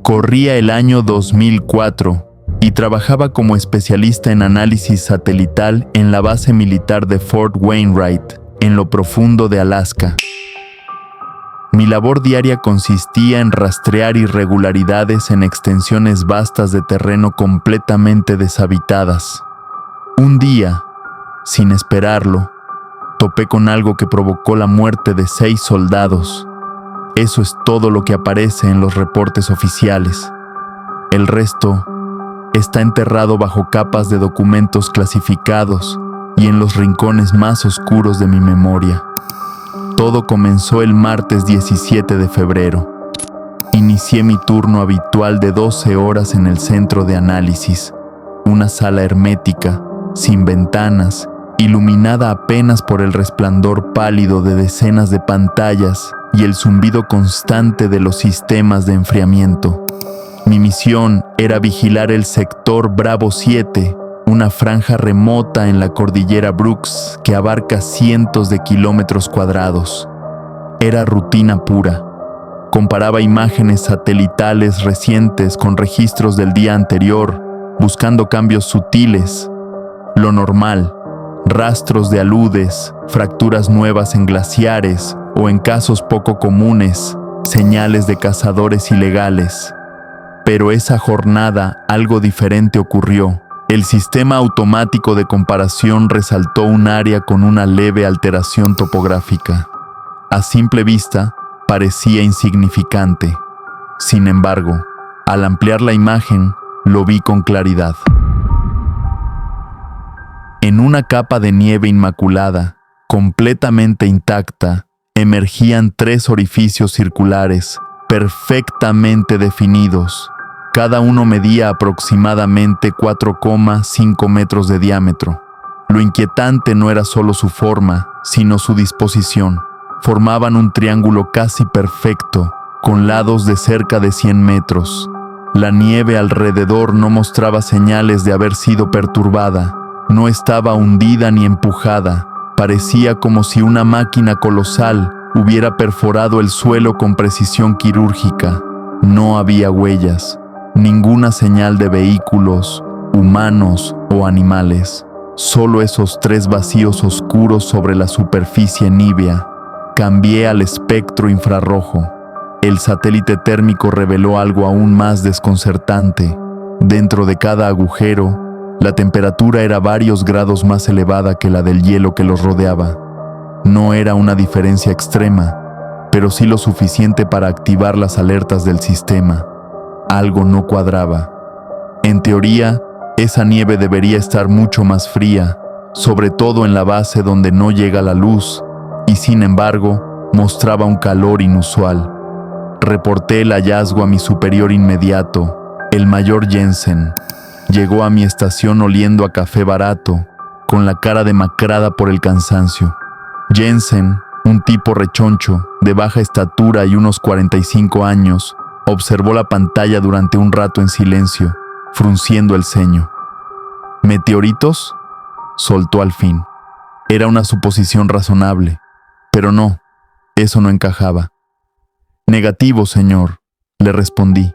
Corría el año 2004 y trabajaba como especialista en análisis satelital en la base militar de Fort Wainwright, en lo profundo de Alaska. Mi labor diaria consistía en rastrear irregularidades en extensiones vastas de terreno completamente deshabitadas. Un día, sin esperarlo, topé con algo que provocó la muerte de 6 soldados. Eso es todo lo que aparece en los reportes oficiales. El resto está enterrado bajo capas de documentos clasificados y en los rincones más oscuros de mi memoria. Todo comenzó el martes 17 de febrero. Inicié mi turno habitual de 12 horas en el centro de análisis, una sala hermética, sin ventanas, iluminada apenas por el resplandor pálido de decenas de pantallas y el zumbido constante de los sistemas de enfriamiento. Mi misión era vigilar el sector Bravo 7, una franja remota en la cordillera Brooks que abarca cientos de kilómetros cuadrados. Era rutina pura. Comparaba imágenes satelitales recientes con registros del día anterior, buscando cambios sutiles. Lo normal, rastros de aludes, fracturas nuevas en glaciares o, en casos poco comunes, señales de cazadores ilegales. Pero esa jornada algo diferente ocurrió. El sistema automático de comparación resaltó un área con una leve alteración topográfica. A simple vista, parecía insignificante. Sin embargo, al ampliar la imagen, lo vi con claridad. En una capa de nieve inmaculada, completamente intacta, emergían 3 orificios circulares, perfectamente definidos. Cada uno medía aproximadamente 4,5 metros de diámetro. Lo inquietante no era solo su forma, sino su disposición. Formaban un triángulo casi perfecto, con lados de cerca de 100 metros. La nieve alrededor no mostraba señales de haber sido perturbada. No estaba hundida ni empujada. Parecía como si una máquina colosal hubiera perforado el suelo con precisión quirúrgica. No había huellas, ninguna señal de vehículos, humanos o animales. Solo esos 3 vacíos oscuros sobre la superficie nívea. Cambié al espectro infrarrojo. El satélite térmico reveló algo aún más desconcertante. Dentro de cada agujero, la temperatura era varios grados más elevada que la del hielo que los rodeaba. No era una diferencia extrema, pero sí lo suficiente para activar las alertas del sistema. Algo no cuadraba. En teoría, esa nieve debería estar mucho más fría, sobre todo en la base donde no llega la luz, y sin embargo, mostraba un calor inusual. Reporté el hallazgo a mi superior inmediato, el mayor Jensen. Llegó a mi estación oliendo a café barato, con la cara demacrada por el cansancio. Jensen, un tipo rechoncho, de baja estatura y unos 45 años, observó la pantalla durante un rato en silencio, frunciendo el ceño. ¿Meteoritos?, soltó al fin. Era una suposición razonable, pero no, eso no encajaba. Negativo, señor, le respondí.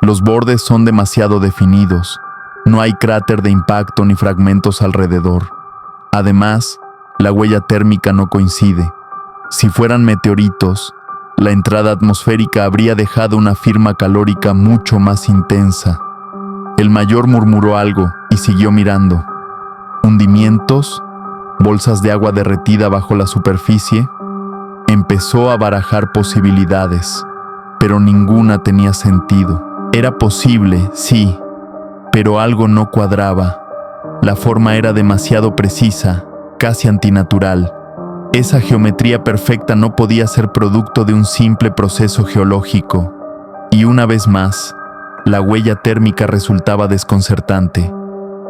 Los bordes son demasiado definidos. No hay cráter de impacto ni fragmentos alrededor. Además, la huella térmica no coincide. Si fueran meteoritos, la entrada atmosférica habría dejado una firma calórica mucho más intensa. El mayor murmuró algo y siguió mirando. ¿Hundimientos? ¿Bolsas de agua derretida bajo la superficie? Empezó a barajar posibilidades, pero ninguna tenía sentido. Era posible, sí, pero algo no cuadraba. La forma era demasiado precisa, casi antinatural. Esa geometría perfecta no podía ser producto de un simple proceso geológico. Y una vez más, la huella térmica resultaba desconcertante.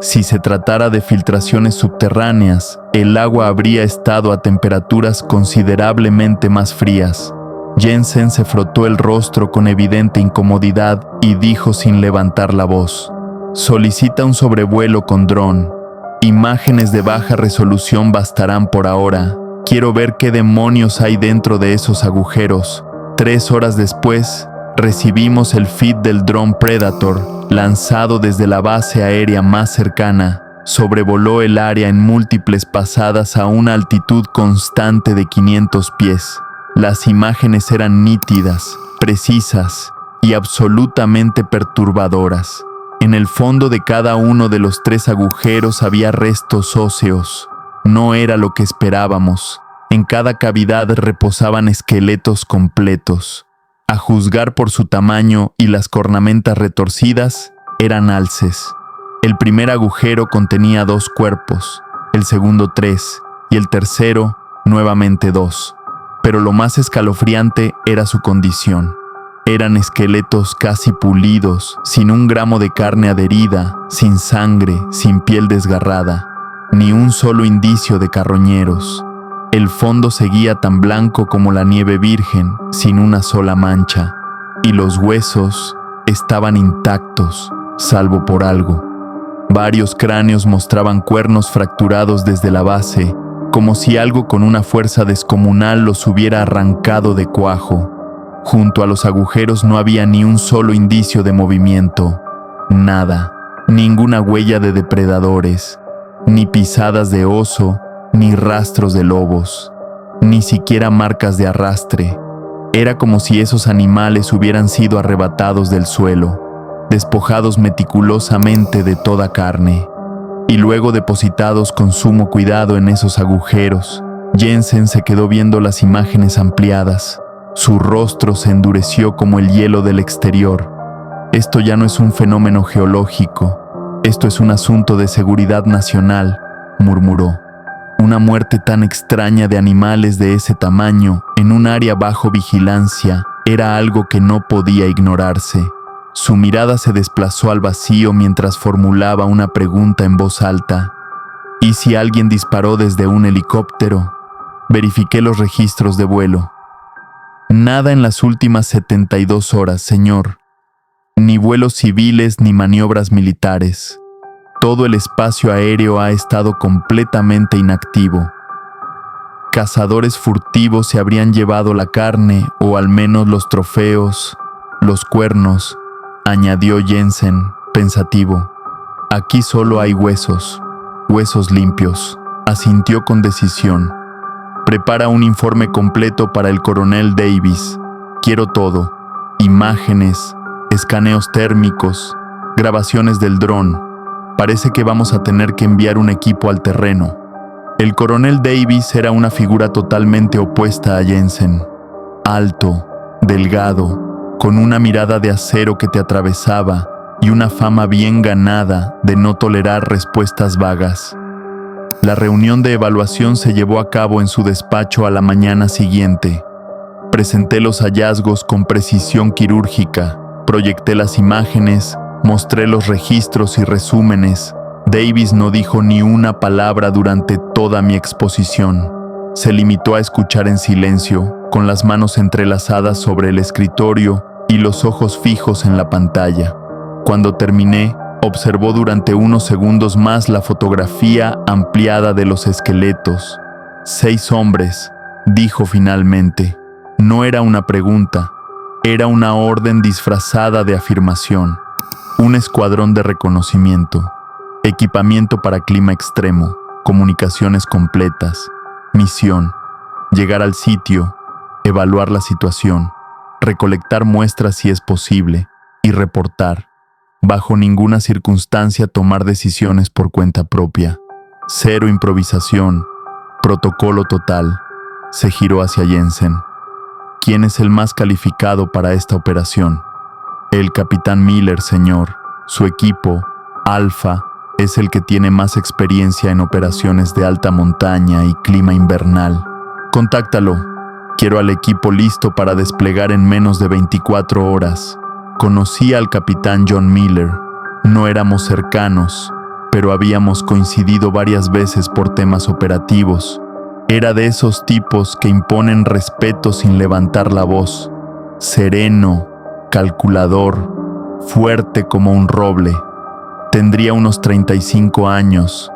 Si se tratara de filtraciones subterráneas, el agua habría estado a temperaturas considerablemente más frías. Jensen se frotó el rostro con evidente incomodidad y dijo sin levantar la voz: «Solicita un sobrevuelo con dron. Imágenes de baja resolución bastarán por ahora. Quiero ver qué demonios hay dentro de esos agujeros». 3 horas después, Recibimos el feed del dron Predator, lanzado desde la base aérea más cercana. Sobrevoló el área en múltiples pasadas a una altitud constante de 500 pies. Las imágenes eran nítidas, precisas y absolutamente perturbadoras. En el fondo de cada uno de los 3 agujeros había restos óseos. No era lo que esperábamos. En cada cavidad reposaban esqueletos completos. A juzgar por su tamaño y las cornamentas retorcidas, eran alces. El primer agujero contenía 2 cuerpos, el segundo 3 y el tercero nuevamente 2. Pero lo más escalofriante era su condición. Eran esqueletos casi pulidos, sin un gramo de carne adherida, sin sangre, sin piel desgarrada, ni un solo indicio de carroñeros. El fondo seguía tan blanco como la nieve virgen, sin una sola mancha, y los huesos estaban intactos, salvo por algo. Varios cráneos mostraban cuernos fracturados desde la base, como si algo con una fuerza descomunal los hubiera arrancado de cuajo. Junto a los agujeros no había ni un solo indicio de movimiento. Nada, ninguna huella de depredadores, ni pisadas de oso, ni rastros de lobos, ni siquiera marcas de arrastre. Era como si esos animales hubieran sido arrebatados del suelo, despojados meticulosamente de toda carne, y luego depositados con sumo cuidado en esos agujeros. Jensen se quedó viendo las imágenes ampliadas. Su rostro se endureció como el hielo del exterior. Esto ya no es un fenómeno geológico, esto es un asunto de seguridad nacional, murmuró. Una muerte tan extraña de animales de ese tamaño en un área bajo vigilancia era algo que no podía ignorarse. Su mirada se desplazó al vacío mientras formulaba una pregunta en voz alta. ¿Y si alguien disparó desde un helicóptero? Verifiqué los registros de vuelo. Nada en las últimas 72 horas, señor. Ni vuelos civiles ni maniobras militares. Todo el espacio aéreo ha estado completamente inactivo. Cazadores furtivos se habrían llevado la carne, o al menos los trofeos, los cuernos, añadió Jensen, pensativo. Aquí solo hay huesos, huesos limpios, asintió con decisión. Prepara un informe completo para el coronel Davis. Quiero todo, imágenes, escaneos térmicos, grabaciones del dron. Parece que vamos a tener que enviar un equipo al terreno. El coronel Davis era una figura totalmente opuesta a Jensen. Alto, delgado, con una mirada de acero que te atravesaba y una fama bien ganada de no tolerar respuestas vagas. La reunión de evaluación se llevó a cabo en su despacho a la mañana siguiente. Presenté los hallazgos con precisión quirúrgica, proyecté las imágenes, mostré los registros y resúmenes. Davis no dijo ni una palabra durante toda mi exposición. Se limitó a escuchar en silencio, con las manos entrelazadas sobre el escritorio y los ojos fijos en la pantalla. Cuando terminé, observó durante unos segundos más la fotografía ampliada de los esqueletos. 6 hombres, dijo finalmente. No era una pregunta, era una orden disfrazada de afirmación. Un escuadrón de reconocimiento, equipamiento para clima extremo, comunicaciones completas, misión, llegar al sitio, evaluar la situación, recolectar muestras si es posible y reportar. Bajo ninguna circunstancia tomar decisiones por cuenta propia. 0 improvisación, protocolo total. Se giró hacia Jensen. ¿Quién es el más calificado para esta operación? El capitán Miller, señor. Su equipo, Alpha, es el que tiene más experiencia en operaciones de alta montaña y clima invernal. Contáctalo. Quiero al equipo listo para desplegar en menos de 24 horas. Conocí al capitán John Miller. No éramos cercanos, pero habíamos coincidido varias veces por temas operativos. Era de esos tipos que imponen respeto sin levantar la voz. Sereno, calculador, fuerte como un roble. Tendría unos 35 años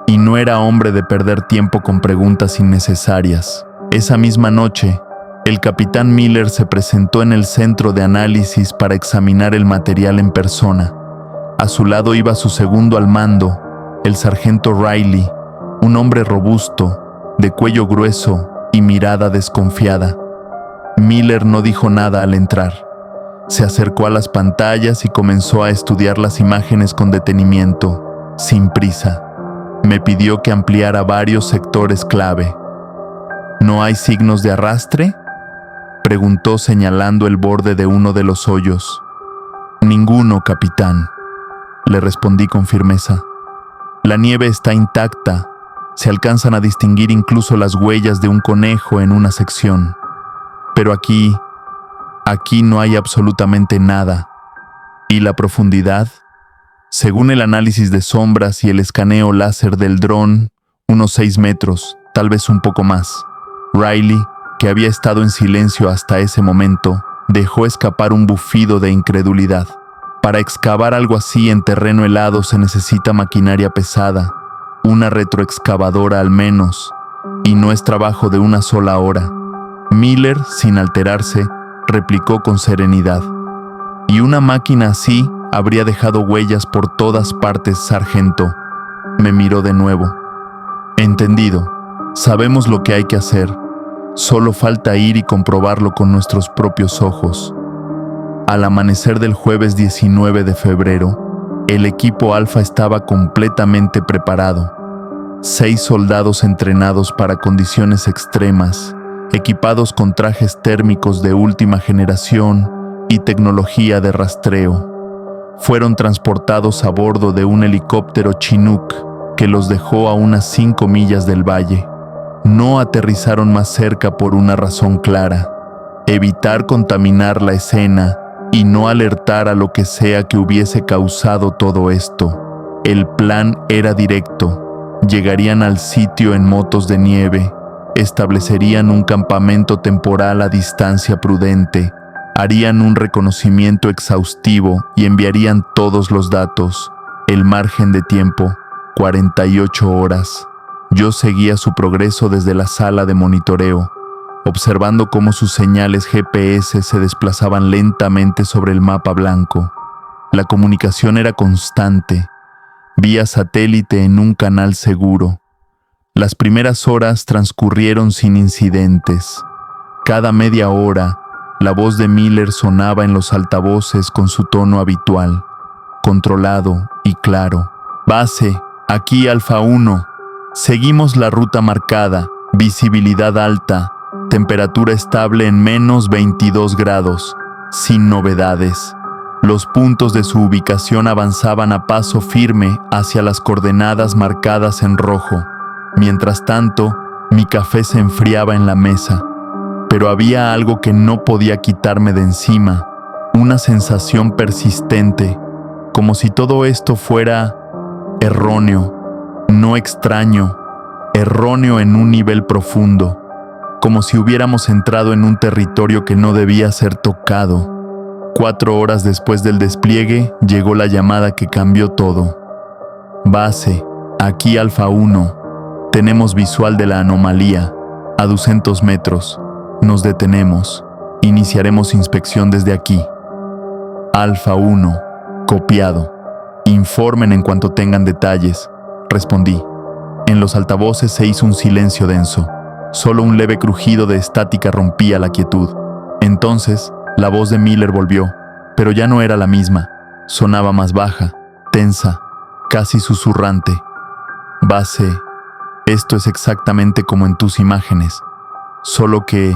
y no era hombre de perder tiempo con preguntas innecesarias. Esa misma noche, El capitán Miller se presentó en el centro de análisis para examinar el material en persona. A su lado iba su segundo al mando, el sargento Riley, un hombre robusto, de cuello grueso y mirada desconfiada. Miller no dijo nada al entrar. Se acercó a las pantallas y comenzó a estudiar las imágenes con detenimiento, sin prisa. Me pidió que ampliara varios sectores clave. ¿No hay signos de arrastre?, preguntó señalando el borde de uno de los hoyos. Ninguno, capitán, le respondí con firmeza. La nieve está intacta. Se alcanzan a distinguir incluso las huellas de un conejo en una sección. Pero aquí no hay absolutamente nada. ¿Y la profundidad? Según el análisis de sombras y el escaneo láser del dron, unos 6 metros, tal vez un poco más. Riley, que había estado en silencio hasta ese momento, dejó escapar un bufido de incredulidad. Para excavar algo así en terreno helado se necesita maquinaria pesada, una retroexcavadora al menos, y no es trabajo de una sola hora. Miller, sin alterarse, replicó con serenidad. Y una máquina así habría dejado huellas por todas partes, sargento. Me miró de nuevo. Entendido. Sabemos lo que hay que hacer. Solo falta ir y comprobarlo con nuestros propios ojos. Al amanecer del jueves 19 de febrero, el equipo Alfa estaba completamente preparado. 6 soldados entrenados para condiciones extremas, equipados con trajes térmicos de última generación y tecnología de rastreo, fueron transportados a bordo de un helicóptero Chinook que los dejó a unas 5 millas del valle. No aterrizaron más cerca por una razón clara: evitar contaminar la escena y no alertar a lo que sea que hubiese causado todo esto. El plan era directo. Llegarían al sitio en motos de nieve, establecerían un campamento temporal a distancia prudente, harían un reconocimiento exhaustivo y enviarían todos los datos. El margen de tiempo, 48 horas. Yo seguía su progreso desde la sala de monitoreo, observando cómo sus señales GPS se desplazaban lentamente sobre el mapa blanco. La comunicación era constante, vía satélite en un canal seguro. Las primeras horas transcurrieron sin incidentes. Cada media hora, la voz de Miller sonaba en los altavoces con su tono habitual, controlado y claro. Base, aquí Alfa 1. Seguimos la ruta marcada, visibilidad alta, temperatura estable en menos 22 grados, sin novedades. Los puntos de su ubicación avanzaban a paso firme hacia las coordenadas marcadas en rojo. Mientras tanto, mi café se enfriaba en la mesa. Pero había algo que no podía quitarme de encima, una sensación persistente, como si todo esto fuera erróneo, no extraño, erróneo en un nivel profundo, como si hubiéramos entrado en un territorio que no debía ser tocado. 4 horas después del despliegue, llegó la llamada que cambió todo. Base, aquí Alfa 1. Tenemos visual de la anomalía, a 200 metros. Nos detenemos. Iniciaremos inspección desde aquí. Alfa 1. Copiado. Informen en cuanto tengan detalles, respondí. En los altavoces se hizo un silencio denso. Solo un leve crujido de estática rompía la quietud. Entonces, la voz de Miller volvió, pero ya no era la misma. Sonaba más baja, tensa, casi susurrante. Base, esto es exactamente como en tus imágenes, solo que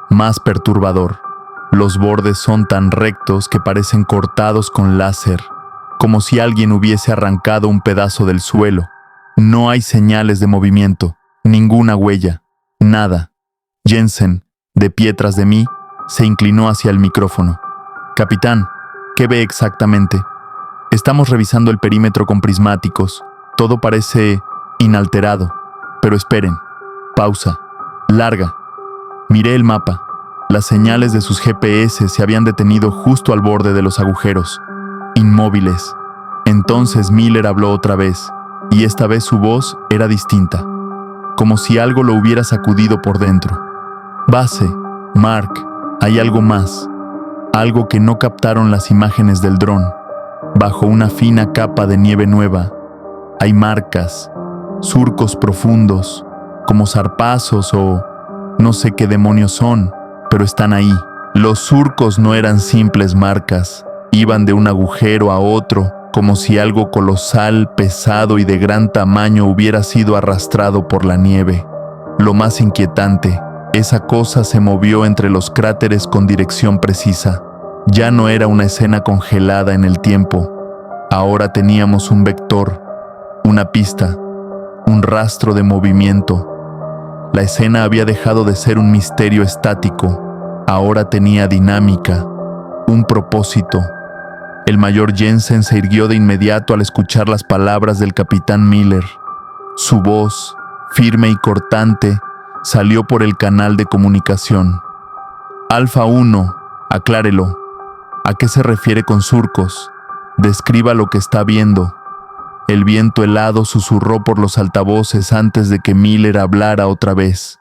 más perturbador. Los bordes son tan rectos que parecen cortados con láser, como si alguien hubiese arrancado un pedazo del suelo. No hay señales de movimiento, ninguna huella, nada. Jensen, de pie tras de mí, se inclinó hacia el micrófono. Capitán, ¿qué ve exactamente? Estamos revisando el perímetro con prismáticos. Todo parece inalterado. Pero esperen. Pausa. Larga. Miré el mapa. Las señales de sus GPS se habían detenido justo al borde de los agujeros, inmóviles. Entonces Miller habló otra vez, y esta vez su voz era distinta, como si algo lo hubiera sacudido por dentro. Base, Mark, hay algo más. Algo que no captaron las imágenes del dron. Bajo una fina capa de nieve nueva, hay marcas, surcos profundos, como zarpazos o no sé qué demonios son, pero están ahí. Los surcos no eran simples marcas, iban de un agujero a otro, como si algo colosal, pesado y de gran tamaño hubiera sido arrastrado por la nieve. Lo más inquietante, esa cosa se movió entre los cráteres con dirección precisa. Ya no era una escena congelada en el tiempo. Ahora teníamos un vector, una pista, un rastro de movimiento. La escena había dejado de ser un misterio estático. Ahora tenía dinámica, un propósito. El mayor Jensen se irguió de inmediato al escuchar las palabras del capitán Miller. Su voz, firme y cortante, salió por el canal de comunicación. Alfa 1, aclárelo. ¿A qué se refiere con surcos? Describa lo que está viendo. El viento helado susurró por los altavoces antes de que Miller hablara otra vez.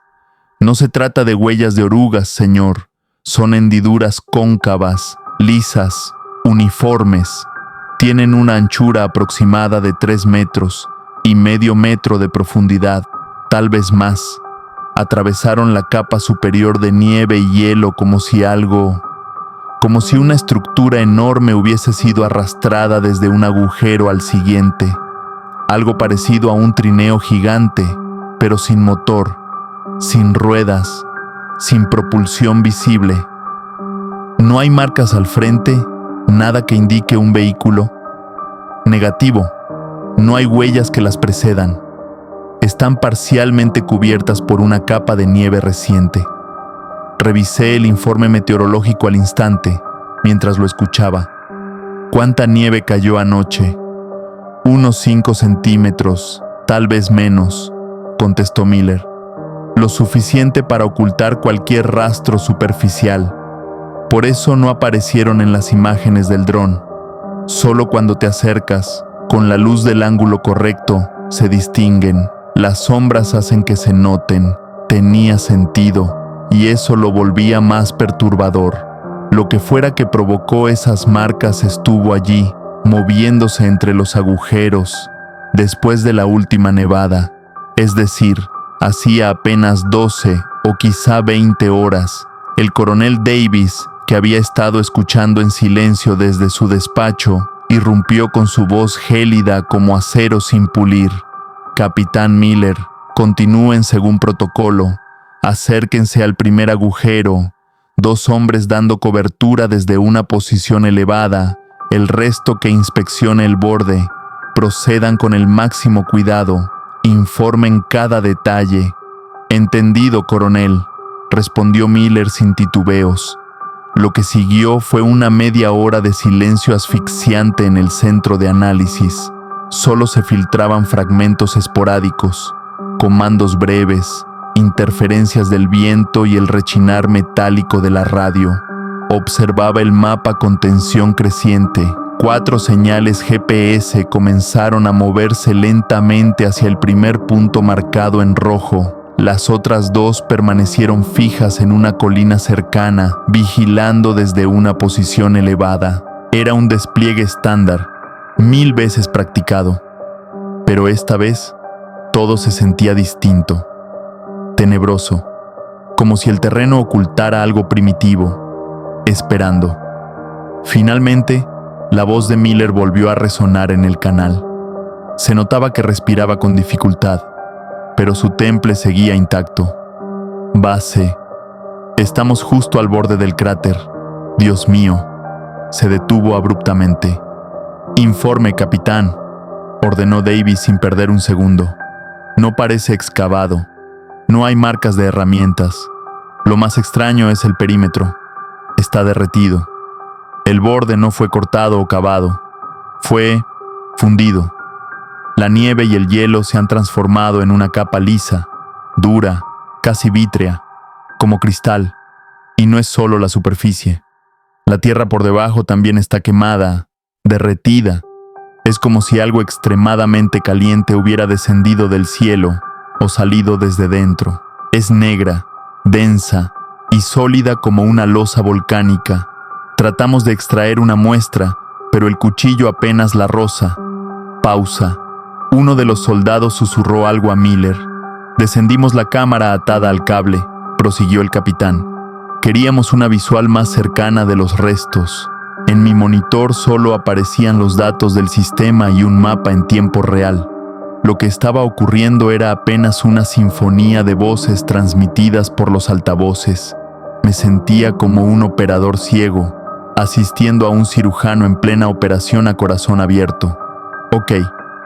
No se trata de huellas de orugas, señor. Son hendiduras cóncavas, lisas, uniformes. Tienen una anchura aproximada de 3 metros y medio metro de profundidad, tal vez más. Atravesaron la capa superior de nieve y hielo como si una estructura enorme hubiese sido arrastrada desde un agujero al siguiente. Algo parecido a un trineo gigante, pero sin motor, sin ruedas, sin propulsión visible. No hay marcas al frente, nada que indique un vehículo. Negativo, no hay huellas que las precedan. Están parcialmente cubiertas por una capa de nieve reciente. Revisé el informe meteorológico al instante, mientras lo escuchaba. ¿Cuánta nieve cayó anoche? Unos 5 centímetros, tal vez menos, contestó Miller. Lo suficiente para ocultar cualquier rastro superficial. Por eso no aparecieron en las imágenes del dron. Solo cuando te acercas, con la luz del ángulo correcto, se distinguen. Las sombras hacen que se noten. Tenía sentido, y eso lo volvía más perturbador. Lo que fuera que provocó esas marcas estuvo allí, moviéndose entre los agujeros, después de la última nevada. Es decir, hacía apenas 12 o quizá 20 horas. El coronel Davis, que había estado escuchando en silencio desde su despacho, irrumpió con su voz gélida como acero sin pulir. Capitán Miller, continúen según protocolo. Acérquense al primer agujero. 2 hombres dando cobertura desde una posición elevada. El resto que inspeccione el borde. Procedan con el máximo cuidado. Informen cada detalle. Entendido, coronel, respondió Miller sin titubeos. Lo que siguió fue una media hora de silencio asfixiante en el centro de análisis. Solo se filtraban fragmentos esporádicos, comandos breves, interferencias del viento y el rechinar metálico de la radio. Observaba el mapa con tensión creciente. 4 señales GPS comenzaron a moverse lentamente hacia el primer punto marcado en rojo. Las otras 2 permanecieron fijas en una colina cercana, vigilando desde una posición elevada. Era un despliegue estándar, 1000 veces practicado. Pero esta vez, todo se sentía distinto, tenebroso, como si el terreno ocultara algo primitivo, esperando. Finalmente, la voz de Miller volvió a resonar en el canal. Se notaba que respiraba con dificultad, pero su temple seguía intacto. Base. Estamos justo al borde del cráter. Dios mío. Se detuvo abruptamente. Informe, capitán, ordenó Davis sin perder un segundo. No parece excavado. No hay marcas de herramientas. Lo más extraño es el perímetro. Está derretido. El borde no fue cortado o cavado. Fue fundido. La nieve y el hielo se han transformado en una capa lisa, dura, casi vítrea, como cristal. Y no es solo la superficie. La tierra por debajo también está quemada, derretida. Es como si algo extremadamente caliente hubiera descendido del cielo o salido desde dentro. Es negra, densa, y sólida como una losa volcánica. Tratamos de extraer una muestra, pero el cuchillo apenas la roza. Pausa. Uno de los soldados susurró algo a Miller. Descendimos la cámara atada al cable, prosiguió el capitán. Queríamos una visual más cercana de los restos. En mi monitor solo aparecían los datos del sistema y un mapa en tiempo real. Lo que estaba ocurriendo era apenas una sinfonía de voces transmitidas por los altavoces. Me sentía como un operador ciego, asistiendo a un cirujano en plena operación a corazón abierto. Ok,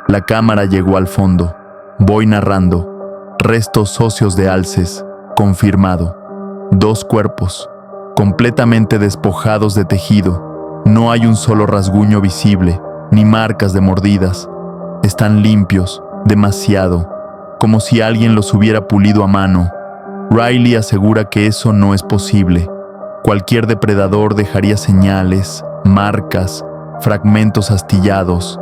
la cámara llegó al fondo. Voy narrando. Restos óseos de alces, confirmado. 2 cuerpos, completamente despojados de tejido. No hay un solo rasguño visible, ni marcas de mordidas. Están limpios, demasiado, como si alguien los hubiera pulido a mano. Riley asegura que eso no es posible. Cualquier depredador dejaría señales, marcas, fragmentos astillados.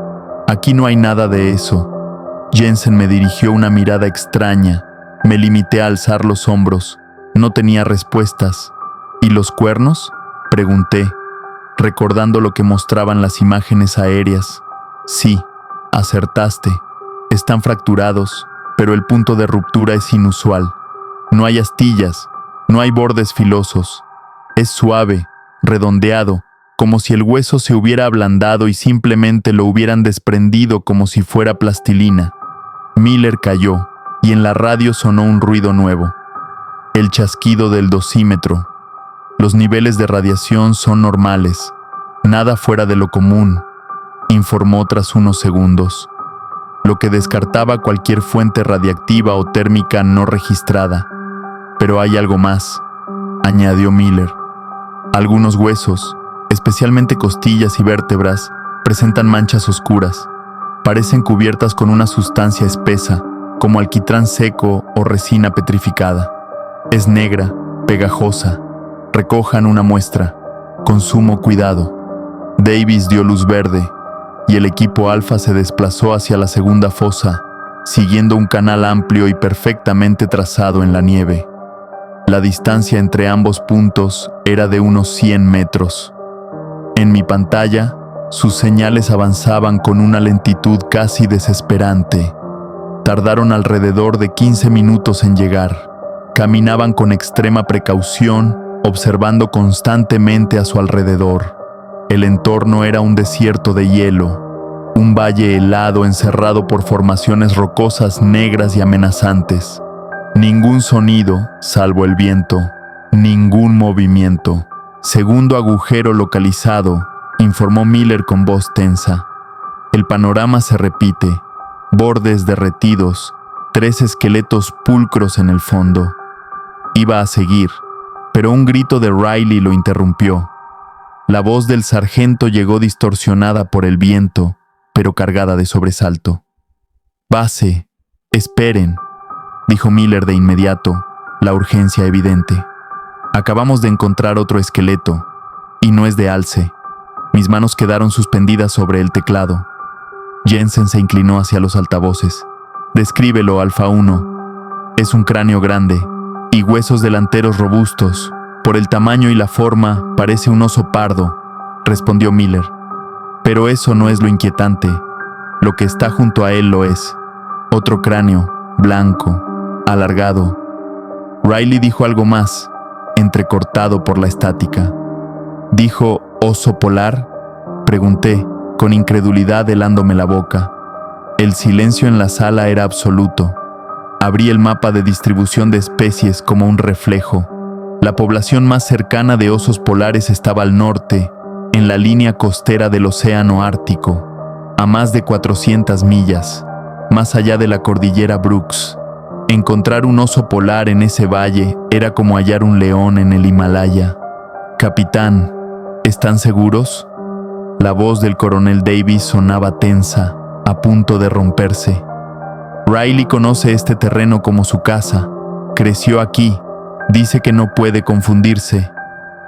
Aquí no hay nada de eso. Jensen me dirigió una mirada extraña. Me limité a alzar los hombros. No tenía respuestas. ¿Y los cuernos?, pregunté, recordando lo que mostraban las imágenes aéreas. Sí, acertaste. Están fracturados, pero el punto de ruptura es inusual. No hay astillas, no hay bordes filosos. Es suave, redondeado, como si el hueso se hubiera ablandado y simplemente lo hubieran desprendido como si fuera plastilina. Miller cayó, y en la radio sonó un ruido nuevo. El chasquido del dosímetro. Los niveles de radiación son normales, nada fuera de lo común, informó tras unos segundos, lo que descartaba cualquier fuente radiactiva o térmica no registrada. Pero hay algo más, añadió Miller. Algunos huesos, especialmente costillas y vértebras, presentan manchas oscuras. Parecen cubiertas con una sustancia espesa, como alquitrán seco o resina petrificada. Es negra, pegajosa. Recojan una muestra. Con sumo cuidado. Davis dio luz verde, y el equipo Alfa se desplazó hacia la segunda fosa, siguiendo un canal amplio y perfectamente trazado en la nieve. La distancia entre ambos puntos era de unos 100 metros. En mi pantalla, sus señales avanzaban con una lentitud casi desesperante. Tardaron alrededor de 15 minutos en llegar. Caminaban con extrema precaución, observando constantemente a su alrededor. El entorno era un desierto de hielo, un valle helado encerrado por formaciones rocosas negras y amenazantes. Ningún sonido, salvo el viento, ningún movimiento. Segundo agujero localizado, informó Miller con voz tensa. El panorama se repite, bordes derretidos, 3 esqueletos pulcros en el fondo. Iba a seguir, pero un grito de Riley lo interrumpió. La voz del sargento llegó distorsionada por el viento, pero cargada de sobresalto. «Base, esperen», dijo Miller de inmediato, la urgencia evidente. «Acabamos de encontrar otro esqueleto, y no es de alce». Mis manos quedaron suspendidas sobre el teclado. Jensen se inclinó hacia los altavoces. «Descríbelo, Alfa 1. Es un cráneo grande, y huesos delanteros robustos. Por el tamaño y la forma, parece un oso pardo», respondió Miller. «Pero eso no es lo inquietante. Lo que está junto a él lo es. Otro cráneo, blanco, alargado». Riley dijo algo más, entrecortado por la estática. «¿Dijo oso polar?», pregunté, con incredulidad helándome la boca. El silencio en la sala era absoluto. Abrí el mapa de distribución de especies como un reflejo. La población más cercana de osos polares estaba al norte, en la línea costera del Océano Ártico, a más de 400 millas, más allá de la cordillera Brooks. Encontrar un oso polar en ese valle era como hallar un león en el Himalaya. «Capitán, ¿están seguros?». La voz del coronel Davis sonaba tensa, a punto de romperse. «Riley conoce este terreno como su casa. Creció aquí. Dice que no puede confundirse»,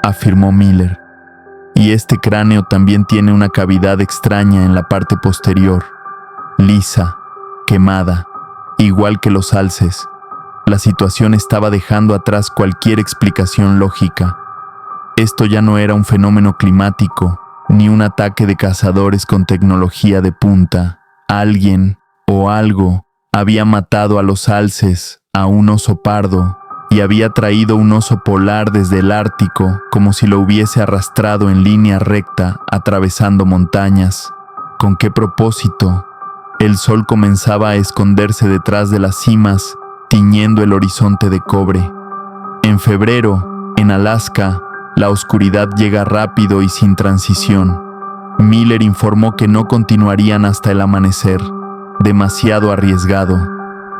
afirmó Miller. «Y este cráneo también tiene una cavidad extraña en la parte posterior, lisa, quemada, igual que los alces. La situación estaba dejando atrás cualquier explicación lógica. Esto ya no era un fenómeno climático, ni un ataque de cazadores con tecnología de punta. Alguien o algo había matado a los alces, a un oso pardo, y había traído un oso polar desde el Ártico como si lo hubiese arrastrado en línea recta, atravesando montañas. ¿Con qué propósito? El sol comenzaba a esconderse detrás de las cimas, tiñendo el horizonte de cobre. En febrero, en Alaska, la oscuridad llega rápido y sin transición. Miller informó que no continuarían hasta el amanecer. Demasiado arriesgado.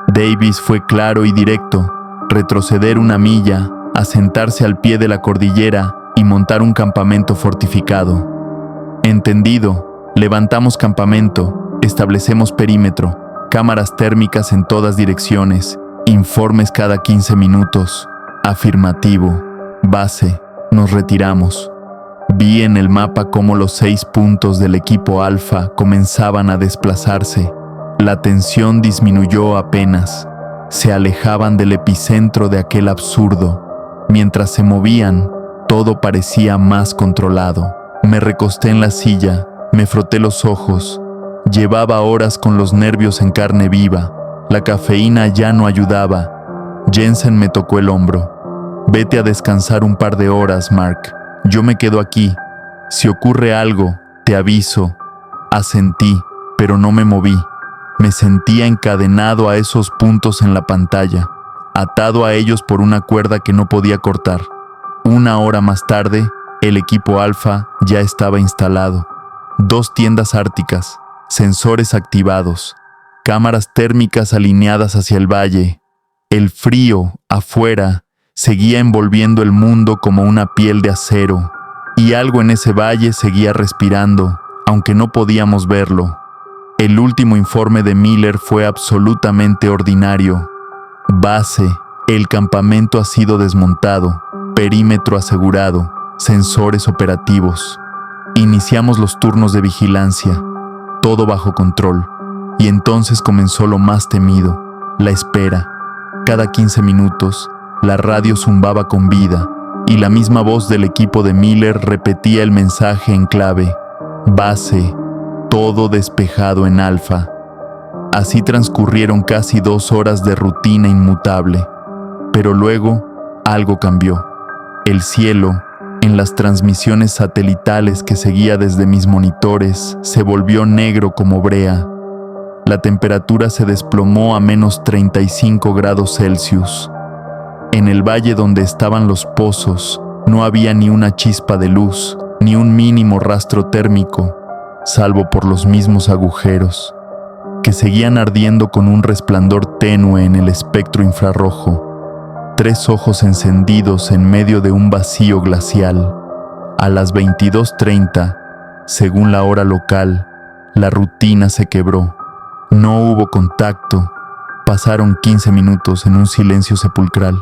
Davis fue claro y directo: retroceder 1 milla, asentarse al pie de la cordillera y montar un campamento fortificado. Entendido. Levantamos campamento, establecemos perímetro, cámaras térmicas en todas direcciones, informes cada 15 minutos. Afirmativo. Base. Nos retiramos. Vi en el mapa cómo los 6 puntos del equipo Alfa comenzaban a desplazarse. La tensión disminuyó apenas. Se alejaban del epicentro de aquel absurdo. Mientras se movían, todo parecía más controlado. Me recosté en la silla, me froté los ojos. Llevaba horas con los nervios en carne viva. La cafeína ya no ayudaba. Jensen me tocó el hombro. Vete a descansar un par de horas, Mark. Yo me quedo aquí. Si ocurre algo, te aviso. Asentí, pero no me moví. Me sentía encadenado a esos puntos en la pantalla, atado a ellos por una cuerda que no podía cortar. 1 hora más tarde, el equipo Alfa ya estaba instalado. 2 tiendas árticas, sensores activados, cámaras térmicas alineadas hacia el valle. El frío, afuera, seguía envolviendo el mundo como una piel de acero, y algo en ese valle seguía respirando, aunque no podíamos verlo. El último informe de Miller fue absolutamente ordinario. Base: el campamento ha sido desmontado, perímetro asegurado, sensores operativos. Iniciamos los turnos de vigilancia, todo bajo control, y entonces comenzó lo más temido: la espera. Cada 15 minutos, la radio zumbaba con vida, y la misma voz del equipo de Miller repetía el mensaje en clave: base, todo despejado en Alfa. Así transcurrieron casi 2 horas de rutina inmutable. Pero luego, algo cambió. El cielo, en las transmisiones satelitales que seguía desde mis monitores, se volvió negro como brea. La temperatura se desplomó a menos 35 grados Celsius. En el valle donde estaban los pozos, no había ni una chispa de luz, ni un mínimo rastro térmico, salvo por los mismos agujeros, que seguían ardiendo con un resplandor tenue en el espectro infrarrojo. 3 ojos encendidos en medio de un vacío glacial. A las 22:30, según la hora local, la rutina se quebró. No hubo contacto. Pasaron 15 minutos en un silencio sepulcral.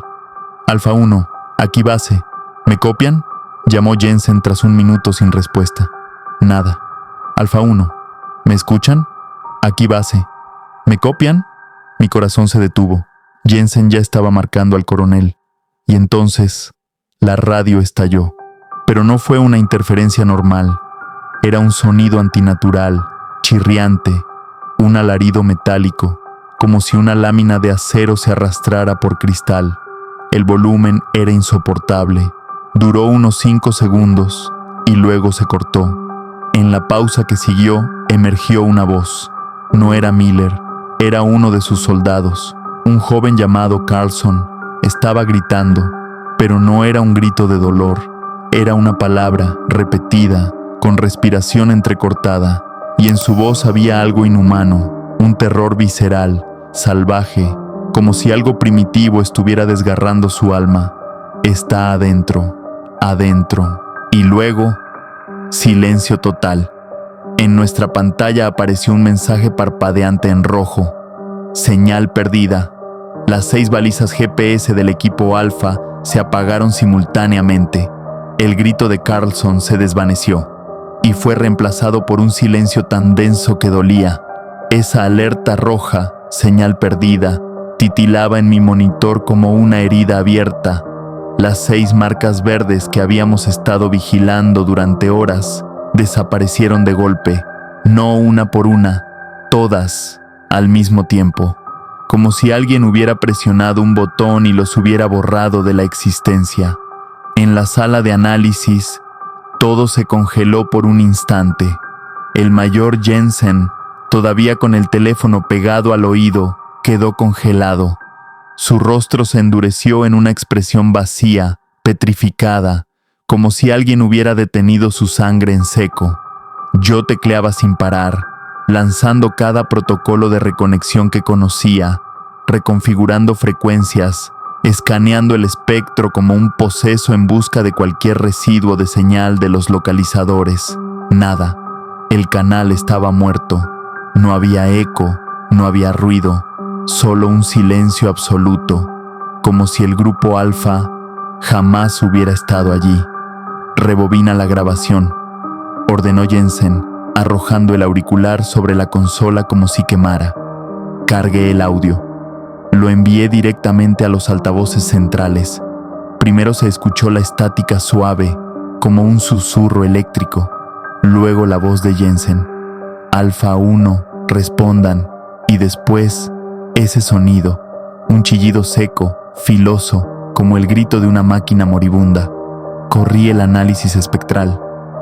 Alfa 1, aquí base. ¿Me copian?, llamó Jensen tras un minuto sin respuesta. Nada. Alfa 1, ¿me escuchan? Aquí base. ¿Me copian? Mi corazón se detuvo. Jensen ya estaba marcando al coronel. Y entonces, la radio estalló. Pero no fue una interferencia normal. Era un sonido antinatural, chirriante, un alarido metálico, como si una lámina de acero se arrastrara por cristal. El volumen era insoportable. Duró unos 5 segundos y luego se cortó. En la pausa que siguió, emergió una voz. No era Miller, era uno de sus soldados, un joven llamado Carlson. Estaba gritando, pero no era un grito de dolor. Era una palabra repetida, con respiración entrecortada, y en su voz había algo inhumano, un terror visceral, salvaje, como si algo primitivo estuviera desgarrando su alma. Está adentro, adentro. Y luego, silencio total. En nuestra pantalla apareció un mensaje parpadeante en rojo. Señal perdida. Las 6 balizas GPS del equipo Alfa se apagaron simultáneamente. El grito de Carlson se desvaneció y fue reemplazado por un silencio tan denso que dolía. Esa alerta roja, señal perdida, Titilaba en mi monitor como una herida abierta. Las 6 marcas verdes que habíamos estado vigilando durante horas desaparecieron de golpe, no una por una, todas al mismo tiempo, como si alguien hubiera presionado un botón y los hubiera borrado de la existencia. En la sala de análisis, todo se congeló por un instante. El mayor Jensen, todavía con el teléfono pegado al oído, quedó congelado. Su rostro se endureció en una expresión vacía, petrificada, como si alguien hubiera detenido su sangre en seco. Yo tecleaba sin parar, lanzando cada protocolo de reconexión que conocía, reconfigurando frecuencias, escaneando el espectro como un poseso en busca de cualquier residuo de señal de los localizadores. Nada. El canal estaba muerto. No había eco, no había ruido, solo un silencio absoluto, como si el grupo Alfa jamás hubiera estado allí. Rebobina la grabación, ordenó Jensen, arrojando el auricular sobre la consola como si quemara. Cargué el audio. Lo envié directamente a los altavoces centrales. Primero se escuchó la estática suave, como un susurro eléctrico. Luego la voz de Jensen. Alfa 1, respondan. Y después, ese sonido, un chillido seco, filoso, como el grito de una máquina moribunda. Corrí el análisis espectral.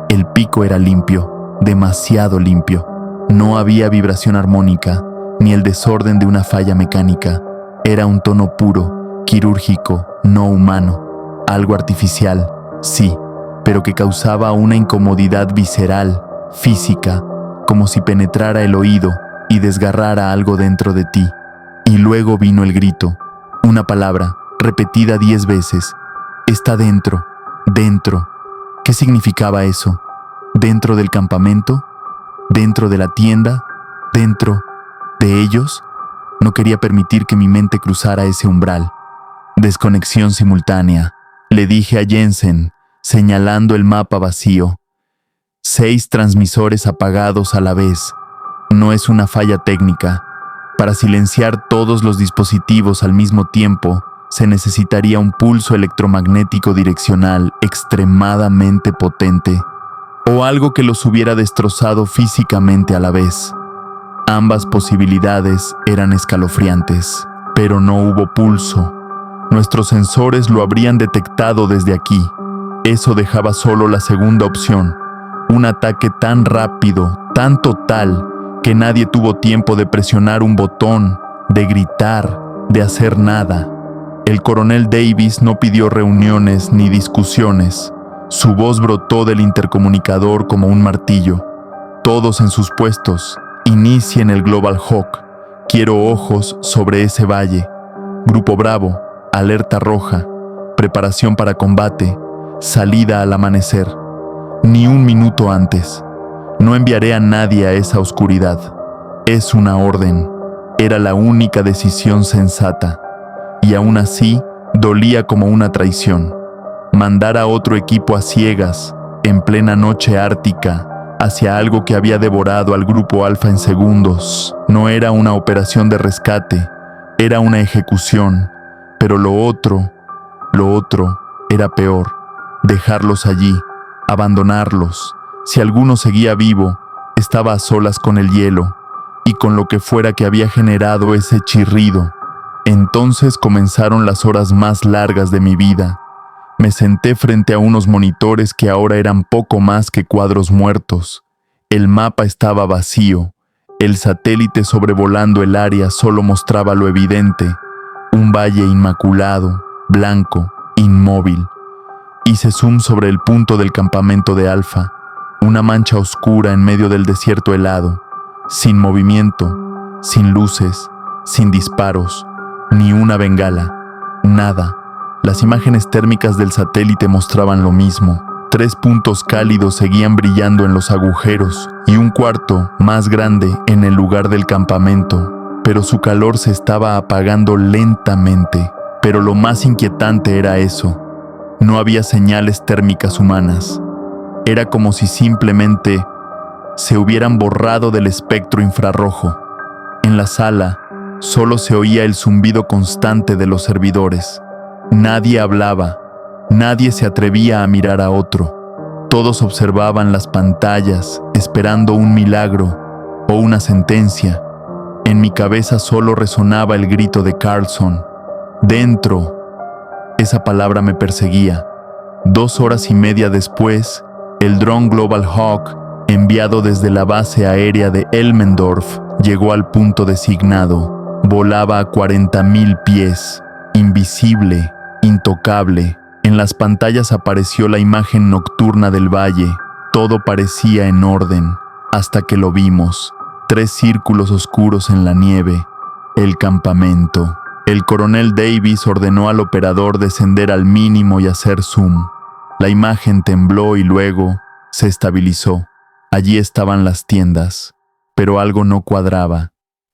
El pico era limpio, demasiado limpio. No había vibración armónica, ni el desorden de una falla mecánica. Era un tono puro, quirúrgico, no humano. Algo artificial, sí, pero que causaba una incomodidad visceral, física, como si penetrara el oído y desgarrara algo dentro de ti. Y luego vino el grito, una palabra, repetida 10 veces. Está dentro, dentro. ¿Qué significaba eso? ¿Dentro del campamento? ¿Dentro de la tienda? ¿Dentro de ellos? No quería permitir que mi mente cruzara ese umbral. Desconexión simultánea, le dije a Jensen, señalando el mapa vacío. 6 transmisores apagados a la vez. No es una falla técnica. Para silenciar todos los dispositivos al mismo tiempo, se necesitaría un pulso electromagnético direccional extremadamente potente, o algo que los hubiera destrozado físicamente a la vez. Ambas posibilidades eran escalofriantes, pero no hubo pulso. Nuestros sensores lo habrían detectado desde aquí. Eso dejaba solo la segunda opción, un ataque tan rápido, tan total, que nadie tuvo tiempo de presionar un botón, de gritar, de hacer nada. El coronel Davis no pidió reuniones ni discusiones. Su voz brotó del intercomunicador como un martillo. Todos en sus puestos. Inicien el Global Hawk. Quiero ojos sobre ese valle. Grupo Bravo, alerta roja. Preparación para combate. Salida al amanecer. Ni un minuto antes. No enviaré a nadie a esa oscuridad. Es una orden. Era la única decisión sensata. Y aún así, dolía como una traición. Mandar a otro equipo a ciegas, en plena noche ártica, hacia algo que había devorado al grupo Alfa en segundos. No era una operación de rescate, era una ejecución. Pero lo otro era peor. Dejarlos allí, abandonarlos. Si alguno seguía vivo, estaba a solas con el hielo y con lo que fuera que había generado ese chirrido. Entonces comenzaron las horas más largas de mi vida. Me senté frente a unos monitores que ahora eran poco más que cuadros muertos. El mapa estaba vacío. El satélite sobrevolando el área solo mostraba lo evidente: un valle inmaculado, blanco, inmóvil. Hice zoom sobre el punto del campamento de Alfa, una mancha oscura en medio del desierto helado, sin movimiento, sin luces, sin disparos, ni una bengala, nada. Las imágenes térmicas del satélite mostraban lo mismo. 3 puntos cálidos seguían brillando en los agujeros y un cuarto, más grande, en el lugar del campamento, pero su calor se estaba apagando lentamente. Pero lo más inquietante era eso. No había señales térmicas humanas. Era como si simplemente se hubieran borrado del espectro infrarrojo. En la sala, Solo se oía el zumbido constante de los servidores. Nadie hablaba, nadie se atrevía a mirar a otro. Todos observaban las pantallas, esperando un milagro o una sentencia. En mi cabeza solo resonaba el grito de Carlson. ¡Dentro! Esa palabra me perseguía. 2 horas y media después, el dron Global Hawk, enviado desde la base aérea de Elmendorf, llegó al punto designado. Volaba a 40,000 pies, invisible, intocable. En las pantallas apareció la imagen nocturna del valle. Todo parecía en orden, hasta que lo vimos. 3 círculos oscuros en la nieve. El campamento. El coronel Davis ordenó al operador descender al mínimo y hacer zoom. La imagen tembló y luego se estabilizó. Allí estaban las tiendas, pero algo no cuadraba.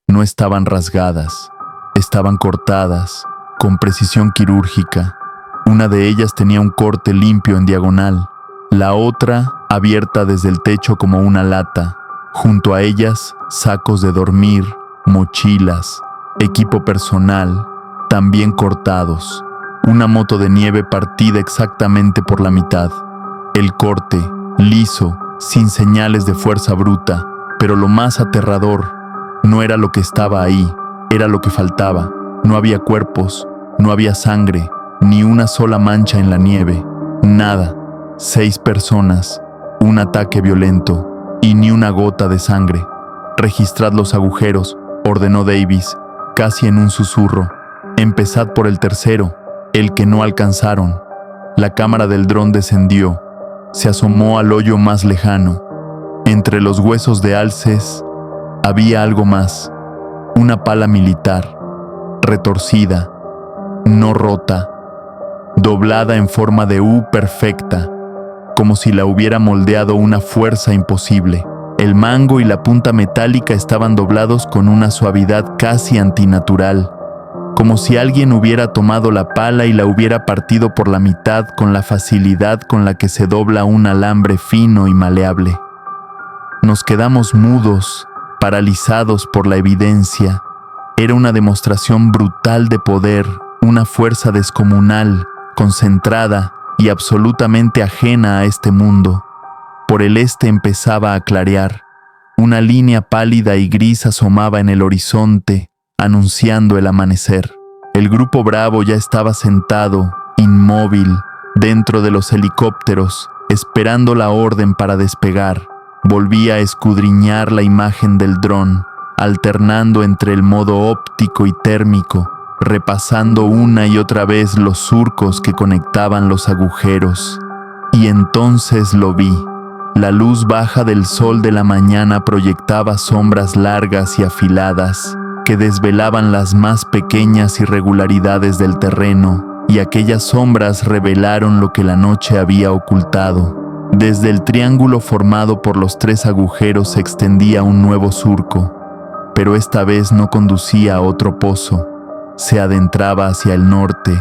No estaban rasgadas, estaban cortadas, con precisión quirúrgica. Una de ellas tenía un corte limpio en diagonal, la otra abierta desde el techo como una lata. Junto a ellas, sacos de dormir, mochilas, equipo personal, también cortados. Una moto de nieve partida exactamente por la mitad. El corte, liso, sin señales de fuerza bruta, pero lo más aterrador no era lo que estaba ahí, era lo que faltaba. No había cuerpos, no había sangre, ni una sola mancha en la nieve, nada. 6 personas, un ataque violento y ni una gota de sangre. Registrad los agujeros, ordenó Davis, casi en un susurro. Empezad por el tercero, el que no alcanzaron. La cámara del dron descendió. Se asomó al hoyo más lejano. Entre los huesos de alces había algo más. Una pala militar, retorcida, no rota, doblada en forma de U perfecta, como si la hubiera moldeado una fuerza imposible. El mango y la punta metálica estaban doblados con una suavidad casi antinatural, como si alguien hubiera tomado la pala y la hubiera partido por la mitad con la facilidad con la que se dobla un alambre fino y maleable. Nos quedamos mudos, paralizados por la evidencia. Era una demostración brutal de poder, una fuerza descomunal, concentrada y absolutamente ajena a este mundo. Por el este empezaba a clarear. Una línea pálida y gris asomaba en el horizonte, anunciando el amanecer. El grupo Bravo ya estaba sentado, inmóvil, dentro de los helicópteros, esperando la orden para despegar. Volví a escudriñar la imagen del dron, alternando entre el modo óptico y térmico, repasando una y otra vez los surcos que conectaban los agujeros. Y entonces lo vi. La luz baja del sol de la mañana proyectaba sombras largas y afiladas que desvelaban las más pequeñas irregularidades del terreno, y aquellas sombras revelaron lo que la noche había ocultado. Desde el triángulo formado por los 3 agujeros se extendía un nuevo surco, pero esta vez no conducía a otro pozo. Se adentraba hacia el norte,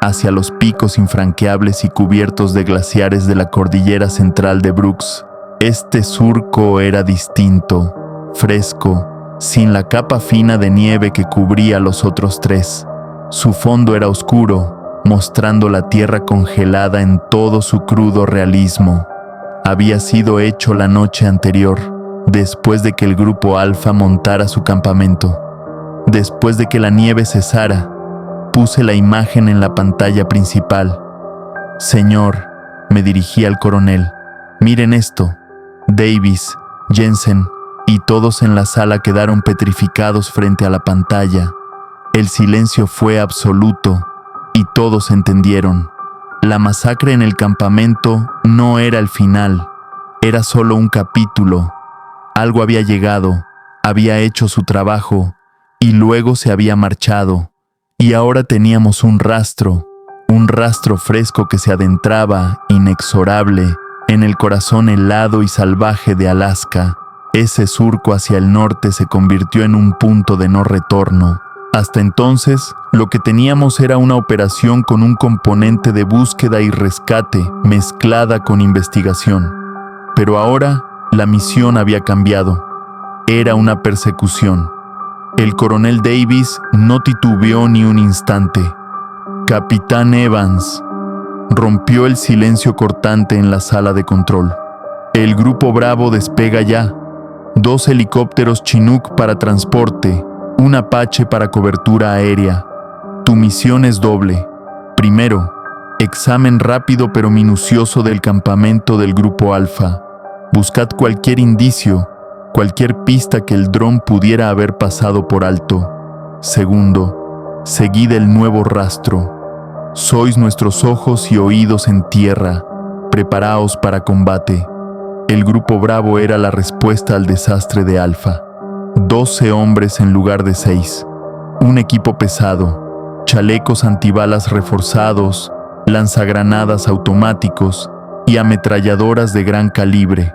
hacia los picos infranqueables y cubiertos de glaciares de la cordillera central de Brooks. Este surco era distinto, fresco, sin la capa fina de nieve que cubría los otros 3. Su fondo era oscuro, mostrando la tierra congelada en todo su crudo realismo. Había sido hecho la noche anterior, después de que el grupo Alfa montara su campamento. Después de que la nieve cesara, puse la imagen en la pantalla principal. Señor, me dirigí al coronel, miren esto. Davis, Jensen y todos en la sala quedaron petrificados frente a la pantalla. El silencio fue absoluto y todos entendieron. La masacre en el campamento no era el final, era solo un capítulo. Algo había llegado, había hecho su trabajo y luego se había marchado. Y ahora teníamos un rastro fresco que se adentraba, inexorable, en el corazón helado y salvaje de Alaska. Ese surco hacia el norte se convirtió en un punto de no retorno. Hasta entonces, lo que teníamos era una operación con un componente de búsqueda y rescate mezclada con investigación. Pero ahora, la misión había cambiado. Era una persecución. El coronel Davis no titubeó ni un instante. «Capitán Evans», rompió el silencio cortante en la sala de control. «El Grupo Bravo despega ya. 2 helicópteros Chinook para transporte, un Apache para cobertura aérea. Tu misión es doble. Primero, examen rápido pero minucioso del campamento del Grupo Alfa. Buscad cualquier indicio, cualquier pista que el dron pudiera haber pasado por alto. Segundo, seguid el nuevo rastro. Sois nuestros ojos y oídos en tierra. Preparaos para combate». El Grupo Bravo era la respuesta al desastre de Alfa. 12 hombres en lugar de 6. Un equipo pesado, chalecos antibalas reforzados, lanzagranadas automáticos y ametralladoras de gran calibre.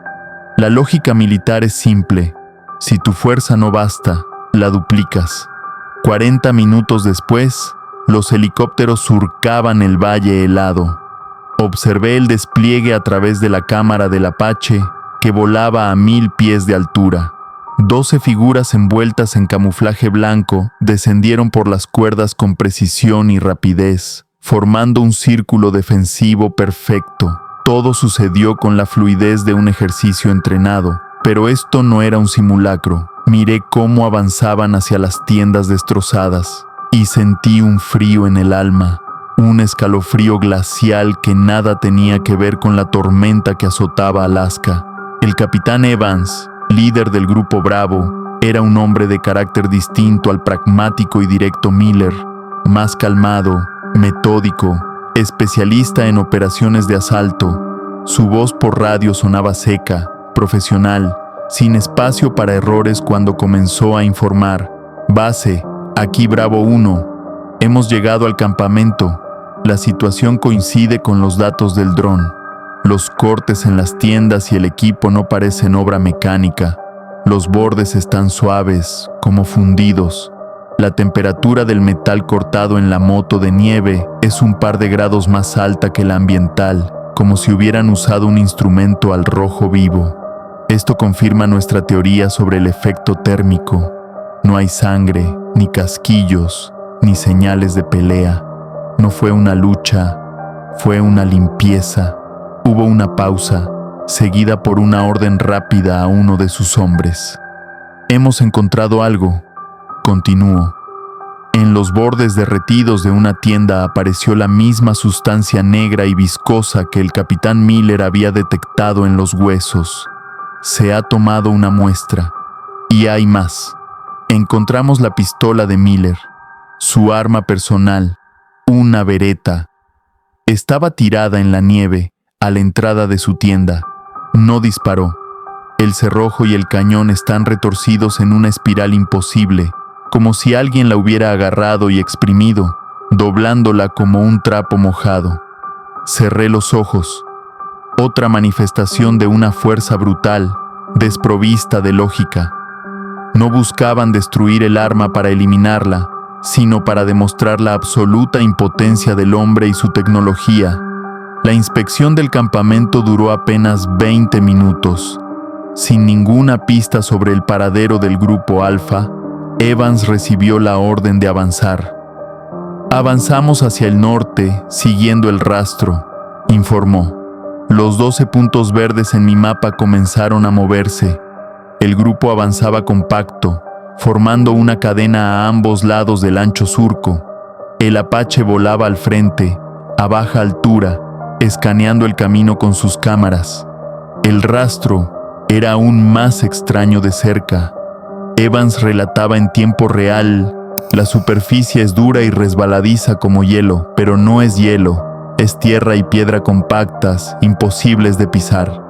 La lógica militar es simple. Si tu fuerza no basta, la duplicas. 40 minutos después, los helicópteros surcaban el valle helado. Observé el despliegue a través de la cámara del Apache, que volaba a 1000 pies de altura. 12 figuras envueltas en camuflaje blanco descendieron por las cuerdas con precisión y rapidez, formando un círculo defensivo perfecto. Todo sucedió con la fluidez de un ejercicio entrenado, pero esto no era un simulacro. Miré cómo avanzaban hacia las tiendas destrozadas y sentí un frío en el alma. Un escalofrío glacial que nada tenía que ver con la tormenta que azotaba Alaska. El capitán Evans, líder del Grupo Bravo, era un hombre de carácter distinto al pragmático y directo Miller, más calmado, metódico, especialista en operaciones de asalto. Su voz por radio sonaba seca, profesional, sin espacio para errores cuando comenzó a informar. «Base, aquí Bravo 1. Hemos llegado al campamento. La situación coincide con los datos del dron. Los cortes en las tiendas y el equipo no parecen obra mecánica. Los bordes están suaves, como fundidos. La temperatura del metal cortado en la moto de nieve es un par de grados más alta que la ambiental, como si hubieran usado un instrumento al rojo vivo. Esto confirma nuestra teoría sobre el efecto térmico. No hay sangre, ni casquillos, ni señales de pelea. No fue una lucha, fue una limpieza». Hubo una pausa, seguida por una orden rápida a uno de sus hombres. «Hemos encontrado algo», continuó. En los bordes derretidos de una tienda apareció la misma sustancia negra y viscosa que el capitán Miller había detectado en los huesos. Se ha tomado una muestra. Y hay más. Encontramos la pistola de Miller, su arma personal, una Beretta. Estaba tirada en la nieve, a la entrada de su tienda. No disparó. El cerrojo y el cañón están retorcidos en una espiral imposible, como si alguien la hubiera agarrado y exprimido, doblándola como un trapo mojado. Cerré los ojos. Otra manifestación de una fuerza brutal, desprovista de lógica. No buscaban destruir el arma para eliminarla, sino para demostrar la absoluta impotencia del hombre y su tecnología. La inspección del campamento duró apenas 20 minutos. Sin ninguna pista sobre el paradero del Grupo Alfa, Evans recibió la orden de avanzar. «Avanzamos hacia el norte, siguiendo el rastro», informó. Los 12 puntos verdes en mi mapa comenzaron a moverse. El grupo avanzaba compacto, formando una cadena a ambos lados del ancho surco. El Apache volaba al frente, a baja altura, escaneando el camino con sus cámaras. El rastro era aún más extraño de cerca. Evans relataba en tiempo real: «La superficie es dura y resbaladiza como hielo, pero no es hielo. Es tierra y piedra compactas, imposibles de pisar.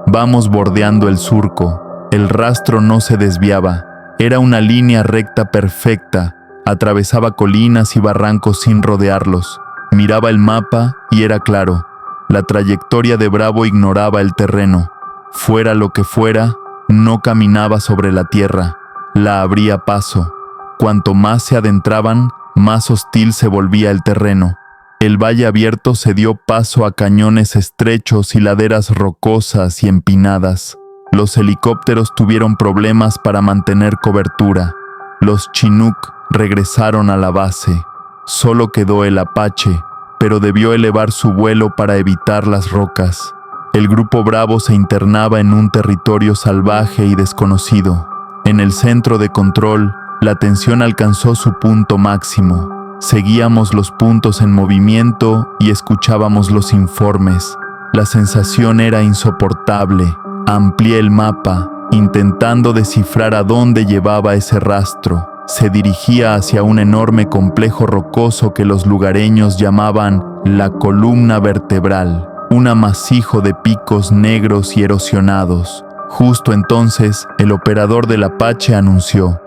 Vamos bordeando el surco. El rastro no se desviaba. Era una línea recta perfecta. Atravesaba colinas y barrancos sin rodearlos. Miraba el mapa y era claro. La trayectoria de Bravo ignoraba el terreno. Fuera lo que fuera, no caminaba sobre la tierra. La abría paso. Cuanto más se adentraban, más hostil se volvía el terreno. El valle abierto se dio paso a cañones estrechos y laderas rocosas y empinadas. Los helicópteros tuvieron problemas para mantener cobertura. Los Chinook regresaron a la base. Solo quedó el Apache, pero debió elevar su vuelo para evitar las rocas. El grupo Bravo se internaba en un territorio salvaje y desconocido. En el centro de control, la tensión alcanzó su punto máximo. Seguíamos los puntos en movimiento y escuchábamos los informes. La sensación era insoportable. Amplié el mapa, intentando descifrar a dónde llevaba ese rastro. Se dirigía hacia un enorme complejo rocoso que los lugareños llamaban la columna vertebral, un amasijo de picos negros y erosionados. Justo entonces, el operador del Apache anunció: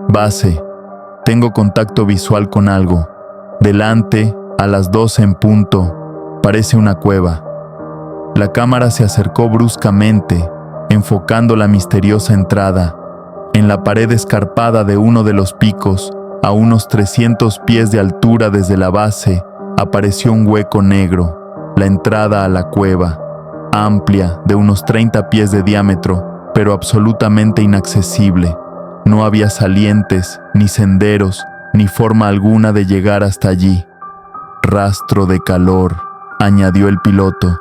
«Base, tengo contacto visual con algo. Delante, a las 12 en punto, parece una cueva». La cámara se acercó bruscamente, enfocando la misteriosa entrada. En la pared escarpada de uno de los picos, a unos 300 pies de altura desde la base, apareció un hueco negro, la entrada a la cueva, amplia, de unos 30 pies de diámetro, pero absolutamente inaccesible. No había salientes, ni senderos, ni forma alguna de llegar hasta allí. «Rastro de calor», añadió el piloto.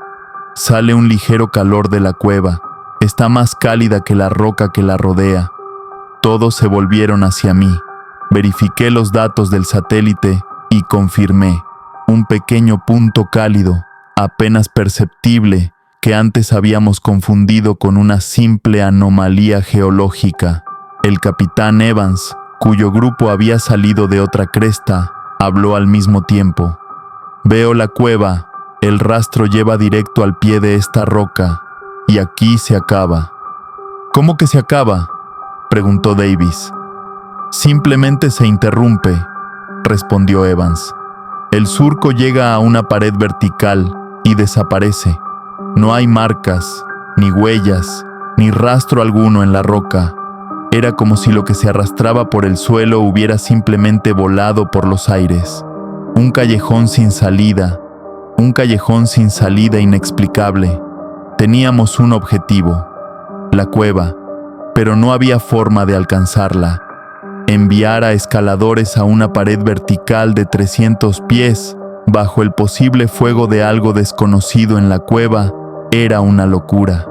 «Sale un ligero calor de la cueva. Está más cálida que la roca que la rodea». Todos se volvieron hacia mí. Verifiqué los datos del satélite y confirmé. Un pequeño punto cálido, apenas perceptible, que antes habíamos confundido con una simple anomalía geológica. El capitán Evans, cuyo grupo había salido de otra cresta, habló al mismo tiempo. «Veo la cueva. El rastro lleva directo al pie de esta roca, y aquí se acaba». «¿Cómo que se acaba?», preguntó Davis. «Simplemente se interrumpe», respondió Evans. «El surco llega a una pared vertical y desaparece. No hay marcas, ni huellas, ni rastro alguno en la roca. Era como si lo que se arrastraba por el suelo hubiera simplemente volado por los aires. Un callejón sin salida inexplicable. Teníamos un objetivo, la cueva, pero no había forma de alcanzarla. Enviar a escaladores a una pared vertical de 300 pies, bajo el posible fuego de algo desconocido en la cueva, era una locura.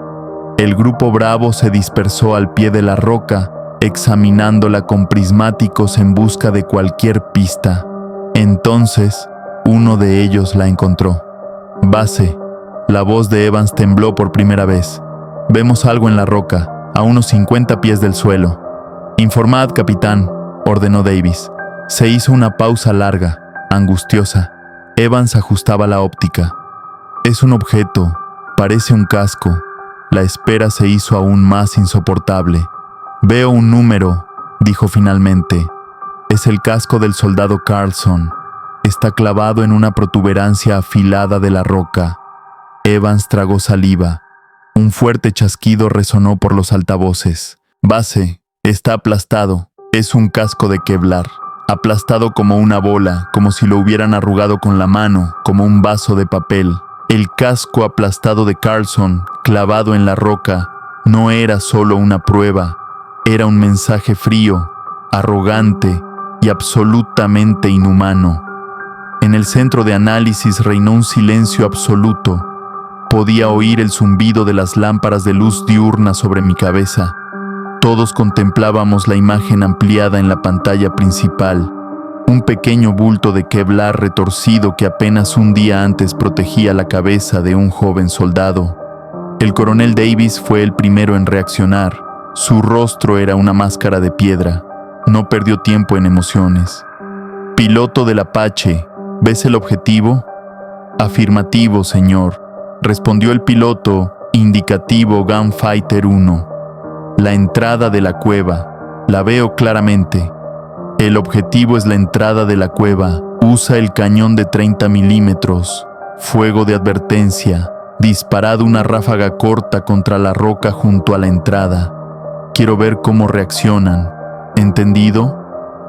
El grupo Bravo se dispersó al pie de la roca, examinándola con prismáticos en busca de cualquier pista. Entonces, uno de ellos la encontró. «Base», la voz de Evans tembló por primera vez. «Vemos algo en la roca, a unos 50 pies del suelo». «Informad, capitán», ordenó Davis. Se hizo una pausa larga, angustiosa. Evans ajustaba la óptica. «Es un objeto, parece un casco». La espera se hizo aún más insoportable. «Veo un número», dijo finalmente. «Es el casco del soldado Carlson. Está clavado en una protuberancia afilada de la roca». Evans tragó saliva. Un fuerte chasquido resonó por los altavoces. «Base, está aplastado. Es un casco de Kevlar. Aplastado como una bola, como si lo hubieran arrugado con la mano, como un vaso de papel». El casco aplastado de Carlson, clavado en la roca, no era solo una prueba. Era un mensaje frío, arrogante y absolutamente inhumano. En el centro de análisis reinó un silencio absoluto. Podía oír el zumbido de las lámparas de luz diurna sobre mi cabeza. Todos contemplábamos la imagen ampliada en la pantalla principal. Un pequeño bulto de Kevlar retorcido que apenas un día antes protegía la cabeza de un joven soldado. El coronel Davis fue el primero en reaccionar. Su rostro era una máscara de piedra. No perdió tiempo en emociones. «Piloto del Apache, ¿ves el objetivo?» «Afirmativo, señor», respondió el piloto, indicativo Gunfighter 1. «La entrada de la cueva. La veo claramente. El objetivo es la entrada de la cueva. Usa el cañón de 30 milímetros. Fuego de advertencia. Disparad una ráfaga corta contra la roca junto a la entrada. Quiero ver cómo reaccionan. ¿Entendido?»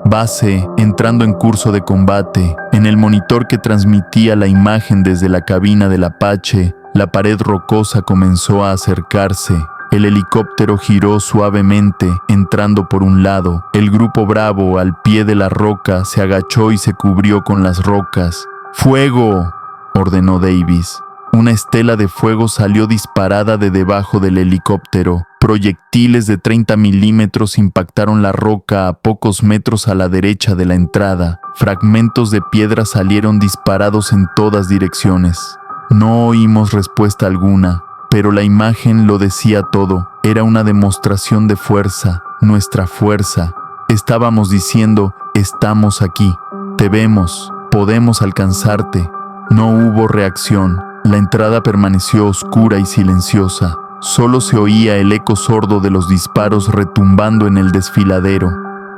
Base, entrando en curso de combate. En el monitor que transmitía la imagen desde la cabina del Apache, la pared rocosa comenzó a acercarse. El helicóptero giró suavemente, entrando por un lado. El grupo Bravo, al pie de la roca, se agachó y se cubrió con las rocas. ¡Fuego!, ordenó Davis. Una estela de fuego salió disparada de debajo del helicóptero. Proyectiles de 30 milímetros impactaron la roca a pocos metros a la derecha de la entrada. Fragmentos de piedra salieron disparados en todas direcciones. No oímos respuesta alguna, pero la imagen lo decía todo. Era una demostración de fuerza, nuestra fuerza. Estábamos diciendo, estamos aquí, te vemos, podemos alcanzarte. No hubo reacción. La entrada permaneció oscura y silenciosa. Solo se oía el eco sordo de los disparos retumbando en el desfiladero.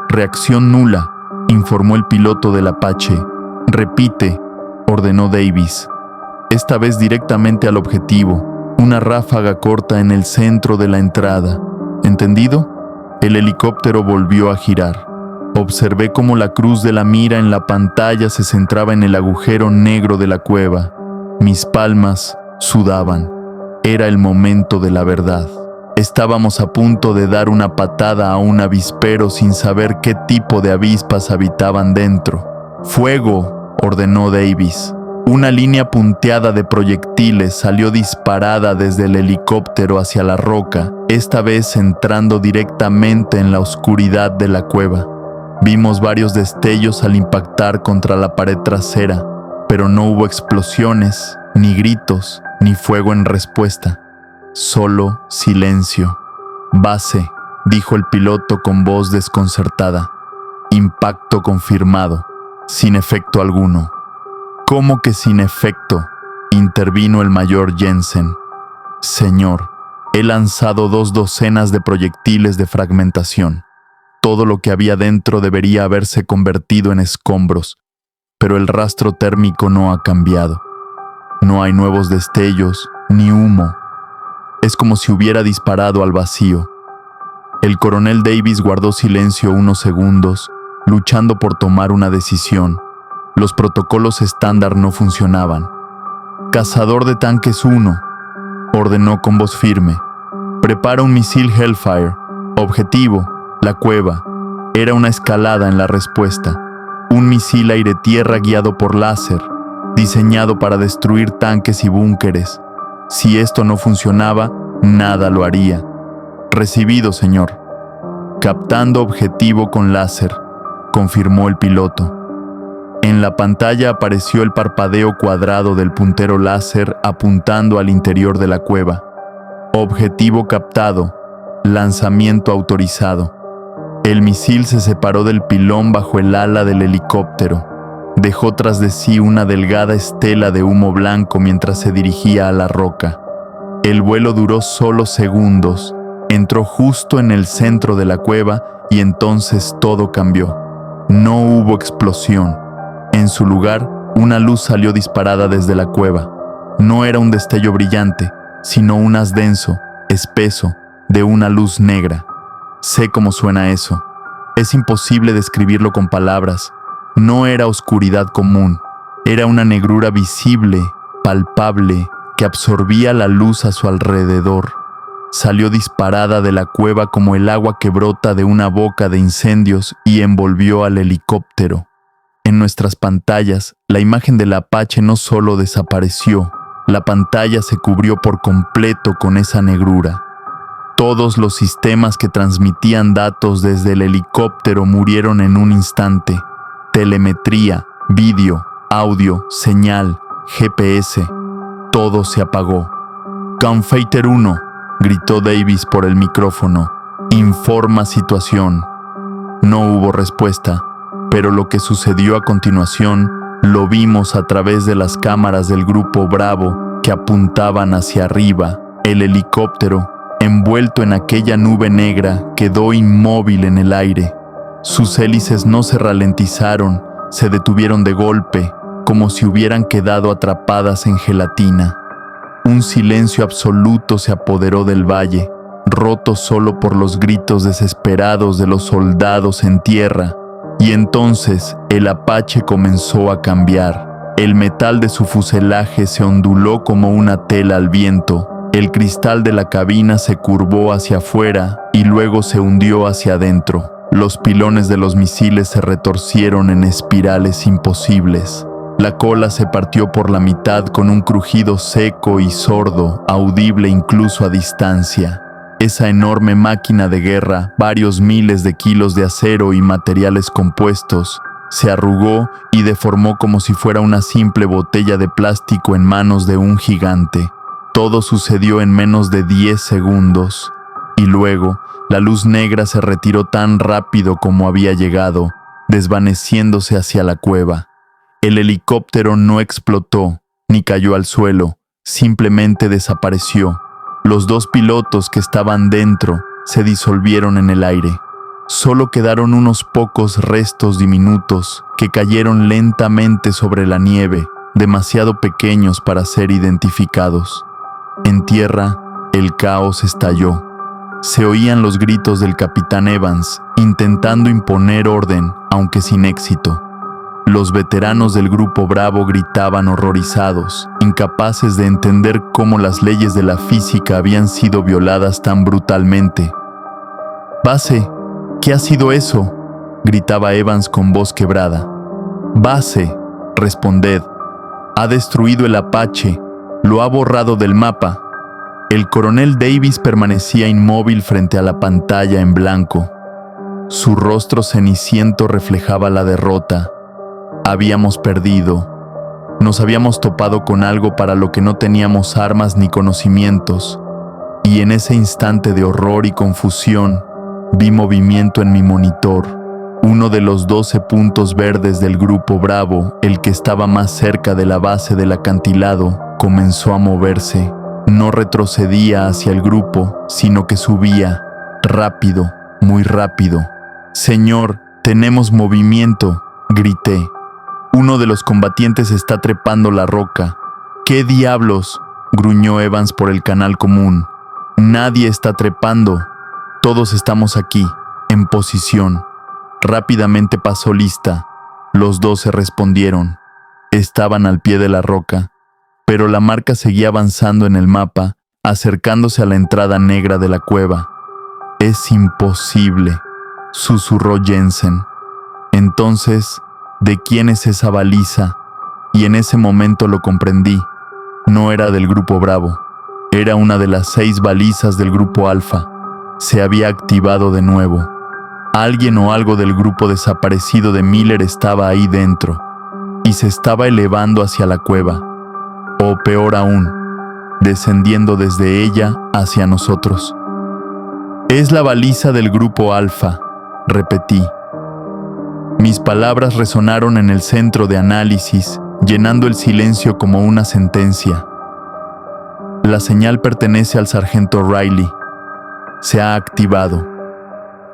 Reacción nula, informó el piloto del Apache. Repite, ordenó Davis. Esta vez directamente al objetivo. Una ráfaga corta en el centro de la entrada. ¿Entendido? El helicóptero volvió a girar. Observé cómo la cruz de la mira en la pantalla se centraba en el agujero negro de la cueva. Mis palmas sudaban. Era el momento de la verdad. Estábamos a punto de dar una patada a un avispero sin saber qué tipo de avispas habitaban dentro. ¡Fuego!, ordenó Davis. Una línea punteada de proyectiles salió disparada desde el helicóptero hacia la roca, esta vez entrando directamente en la oscuridad de la cueva. Vimos varios destellos al impactar contra la pared trasera, pero no hubo explosiones, ni gritos, ni fuego en respuesta. Solo silencio. Base, dijo el piloto con voz desconcertada. Impacto confirmado, sin efecto alguno. ¿Cómo que sin efecto?, intervino el mayor Jensen. Señor, he lanzado 2 docenas de proyectiles de fragmentación. Todo lo que había dentro debería haberse convertido en escombros, pero el rastro térmico no ha cambiado. No hay nuevos destellos, ni humo. Es como si hubiera disparado al vacío. El coronel Davis guardó silencio unos segundos, luchando por tomar una decisión. Los protocolos estándar no funcionaban. Cazador de tanques 1, ordenó con voz firme. Prepara un misil Hellfire. Objetivo, la cueva. Era una escalada en la respuesta. Un misil aire-tierra guiado por láser, diseñado para destruir tanques y búnkeres. Si esto no funcionaba, nada lo haría. Recibido, señor. Captando objetivo con láser, confirmó el piloto. En la pantalla apareció el parpadeo cuadrado del puntero láser apuntando al interior de la cueva. Objetivo captado. Lanzamiento autorizado. El misil se separó del pilón bajo el ala del helicóptero. Dejó tras de sí una delgada estela de humo blanco mientras se dirigía a la roca. El vuelo duró solo segundos. Entró justo en el centro de la cueva y entonces todo cambió. No hubo explosión. En su lugar, una luz salió disparada desde la cueva. No era un destello brillante, sino un haz denso, espeso, de una luz negra. Sé cómo suena eso. Es imposible describirlo con palabras. No era oscuridad común. Era una negrura visible, palpable, que absorbía la luz a su alrededor. Salió disparada de la cueva como el agua que brota de una boca de incendios y envolvió al helicóptero. En nuestras pantallas, la imagen del Apache no solo desapareció, la pantalla se cubrió por completo con esa negrura. Todos los sistemas que transmitían datos desde el helicóptero murieron en un instante. Telemetría, vídeo, audio, señal, GPS, todo se apagó. Gunfighter 1, gritó Davis por el micrófono. Informa situación. No hubo respuesta, pero lo que sucedió a continuación lo vimos a través de las cámaras del grupo Bravo que apuntaban hacia arriba. El helicóptero, envuelto en aquella nube negra, quedó inmóvil en el aire. Sus hélices no se ralentizaron, se detuvieron de golpe, como si hubieran quedado atrapadas en gelatina. Un silencio absoluto se apoderó del valle, roto solo por los gritos desesperados de los soldados en tierra. Y entonces el Apache comenzó a cambiar. El metal de su fuselaje se onduló como una tela al viento. El cristal de la cabina se curvó hacia afuera y luego se hundió hacia adentro. Los pilones de los misiles se retorcieron en espirales imposibles. La cola se partió por la mitad con un crujido seco y sordo, audible incluso a distancia. Esa enorme máquina de guerra, varios miles de kilos de acero y materiales compuestos, se arrugó y deformó como si fuera una simple botella de plástico en manos de un gigante. Todo sucedió en menos de 10 segundos, y luego la luz negra se retiró tan rápido como había llegado, desvaneciéndose hacia la cueva. El helicóptero no explotó, ni cayó al suelo, simplemente desapareció. Los dos pilotos que estaban dentro se disolvieron en el aire. Solo quedaron unos pocos restos diminutos que cayeron lentamente sobre la nieve, demasiado pequeños para ser identificados. En tierra, el caos estalló. Se oían los gritos del capitán Evans, intentando imponer orden, aunque sin éxito. Los veteranos del Grupo Bravo gritaban horrorizados, incapaces de entender cómo las leyes de la física habían sido violadas tan brutalmente. «Base, ¿qué ha sido eso?», gritaba Evans con voz quebrada. «Base, responded. Ha destruido el Apache, lo ha borrado del mapa». El coronel Davis permanecía inmóvil frente a la pantalla en blanco. Su rostro ceniciento reflejaba la derrota. Habíamos perdido. Nos habíamos topado con algo para lo que no teníamos armas ni conocimientos. Y en ese instante de horror y confusión, vi movimiento en mi monitor. Uno de los 12 puntos verdes del Grupo Bravo, el que estaba más cerca de la base del acantilado, comenzó a moverse. No retrocedía hacia el grupo, sino que subía, rápido, muy rápido. «Señor, tenemos movimiento», grité. «Uno de los combatientes está trepando la roca». «¿Qué diablos?», gruñó Evans por el canal común. «Nadie está trepando. Todos estamos aquí, en posición». Rápidamente pasó lista. Los 12 respondieron. Estaban al pie de la roca, pero la marca seguía avanzando en el mapa, acercándose a la entrada negra de la cueva. «Es imposible», susurró Jensen. Entonces, ¿de quién es esa baliza? Y en ese momento lo comprendí. No era del Grupo Bravo. Era una de las 6 balizas del Grupo Alfa. Se había activado de nuevo. Alguien o algo del grupo desaparecido de Miller estaba ahí dentro, y se estaba elevando hacia la cueva. O peor aún, descendiendo desde ella hacia nosotros. «Es la baliza del Grupo Alfa», repetí. Mis palabras resonaron en el centro de análisis, llenando el silencio como una sentencia. «La señal pertenece al sargento Riley. Se ha activado.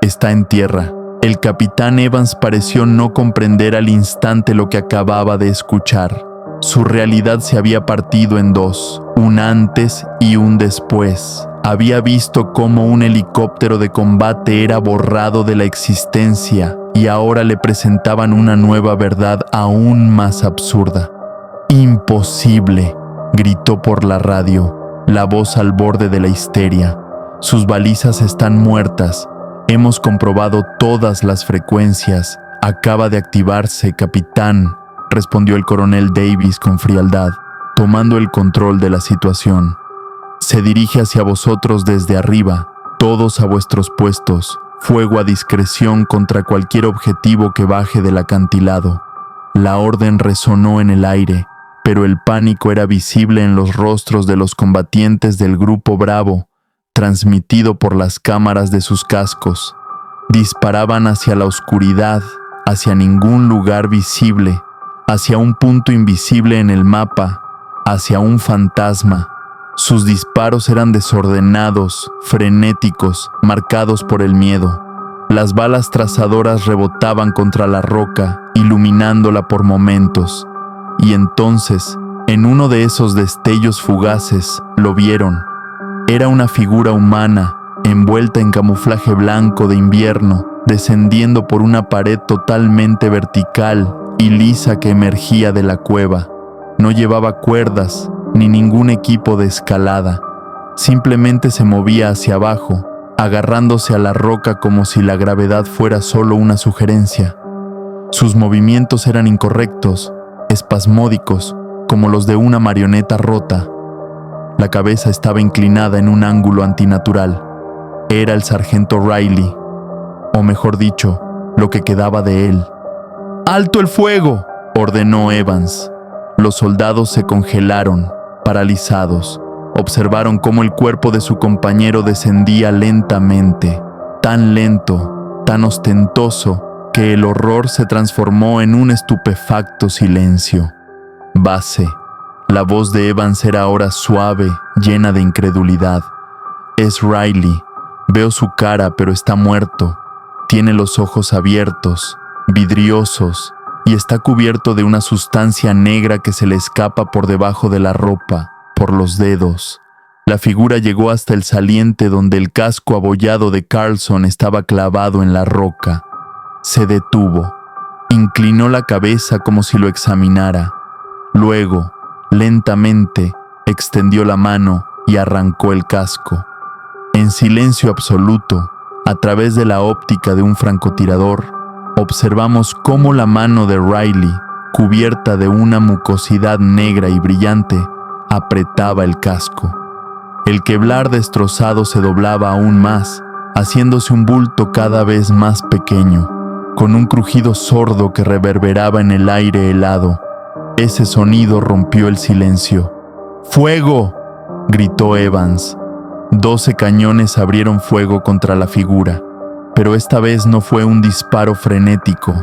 Está en tierra». El capitán Evans pareció no comprender al instante lo que acababa de escuchar. Su realidad se había partido en dos, un antes y un después. Había visto cómo un helicóptero de combate era borrado de la existencia y ahora le presentaban una nueva verdad aún más absurda. «Imposible», gritó por la radio, la voz al borde de la histeria. «Sus balizas están muertas. Hemos comprobado todas las frecuencias. Acaba de activarse, capitán», respondió el coronel Davis con frialdad, tomando el control de la situación. «Se dirige hacia vosotros desde arriba, todos a vuestros puestos. Fuego a discreción contra cualquier objetivo que baje del acantilado». La orden resonó en el aire, pero el pánico era visible en los rostros de los combatientes del Grupo Bravo, transmitido por las cámaras de sus cascos. Disparaban hacia la oscuridad, hacia ningún lugar visible, hacia un punto invisible en el mapa, hacia un fantasma. Sus disparos eran desordenados, frenéticos, marcados por el miedo. Las balas trazadoras rebotaban contra la roca, iluminándola por momentos. Y entonces, en uno de esos destellos fugaces, lo vieron. Era una figura humana, envuelta en camuflaje blanco de invierno, descendiendo por una pared totalmente vertical y lisa que emergía de la cueva. No llevaba cuerdas ni ningún equipo de escalada. Simplemente se movía hacia abajo, agarrándose a la roca como si la gravedad fuera solo una sugerencia. Sus movimientos eran incorrectos, espasmódicos, como los de una marioneta rota. La cabeza estaba inclinada en un ángulo antinatural. Era el sargento Riley, o mejor dicho, lo que quedaba de él. ¡Alto el fuego!, ordenó Evans. Los soldados se congelaron, paralizados. Observaron cómo el cuerpo de su compañero descendía lentamente, tan lento, tan ostentoso, que el horror se transformó en un estupefacto silencio. Base. La voz de Evans era ahora suave, llena de incredulidad. Es Riley. Veo su cara, pero está muerto. Tiene los ojos abiertos, vidriosos, y está cubierto de una sustancia negra que se le escapa por debajo de la ropa, por los dedos. La figura llegó hasta el saliente donde el casco abollado de Carlson estaba clavado en la roca. Se detuvo. Inclinó la cabeza como si lo examinara. Luego, lentamente, extendió la mano y arrancó el casco. En silencio absoluto, a través de la óptica de un francotirador, observamos cómo la mano de Riley, cubierta de una mucosidad negra y brillante, apretaba el casco. El Kevlar destrozado se doblaba aún más, haciéndose un bulto cada vez más pequeño, con un crujido sordo que reverberaba en el aire helado. Ese sonido rompió el silencio. ¡Fuego!, gritó Evans. 12 cañones abrieron fuego contra la figura, pero esta vez no fue un disparo frenético,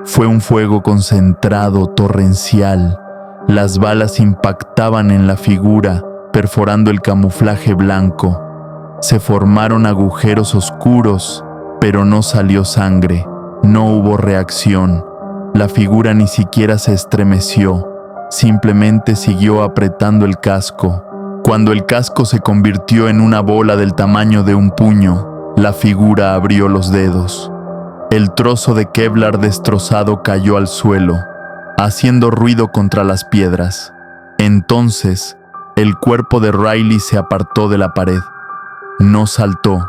fue un fuego concentrado, torrencial. Las balas impactaban en la figura, perforando el camuflaje blanco. Se formaron agujeros oscuros, pero no salió sangre, no hubo reacción. La figura ni siquiera se estremeció, simplemente siguió apretando el casco. Cuando el casco se convirtió en una bola del tamaño de un puño, la figura abrió los dedos. El trozo de Kevlar destrozado cayó al suelo, haciendo ruido contra las piedras. Entonces, el cuerpo de Riley se apartó de la pared. No saltó,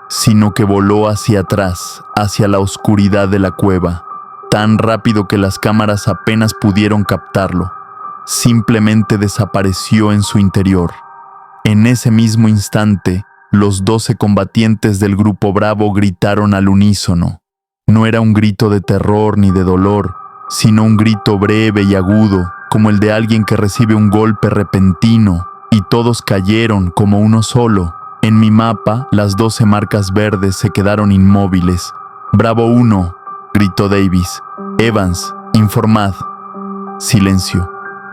sino que voló hacia atrás, hacia la oscuridad de la cueva, tan rápido que las cámaras apenas pudieron captarlo. Simplemente desapareció en su interior. En ese mismo instante, los 12 combatientes del Grupo Bravo gritaron al unísono. No era un grito de terror ni de dolor, sino un grito breve y agudo, como el de alguien que recibe un golpe repentino, y todos cayeron como uno solo. En mi mapa, las 12 marcas verdes se quedaron inmóviles. «Bravo 1», gritó Davis. «Evans, informad». Silencio.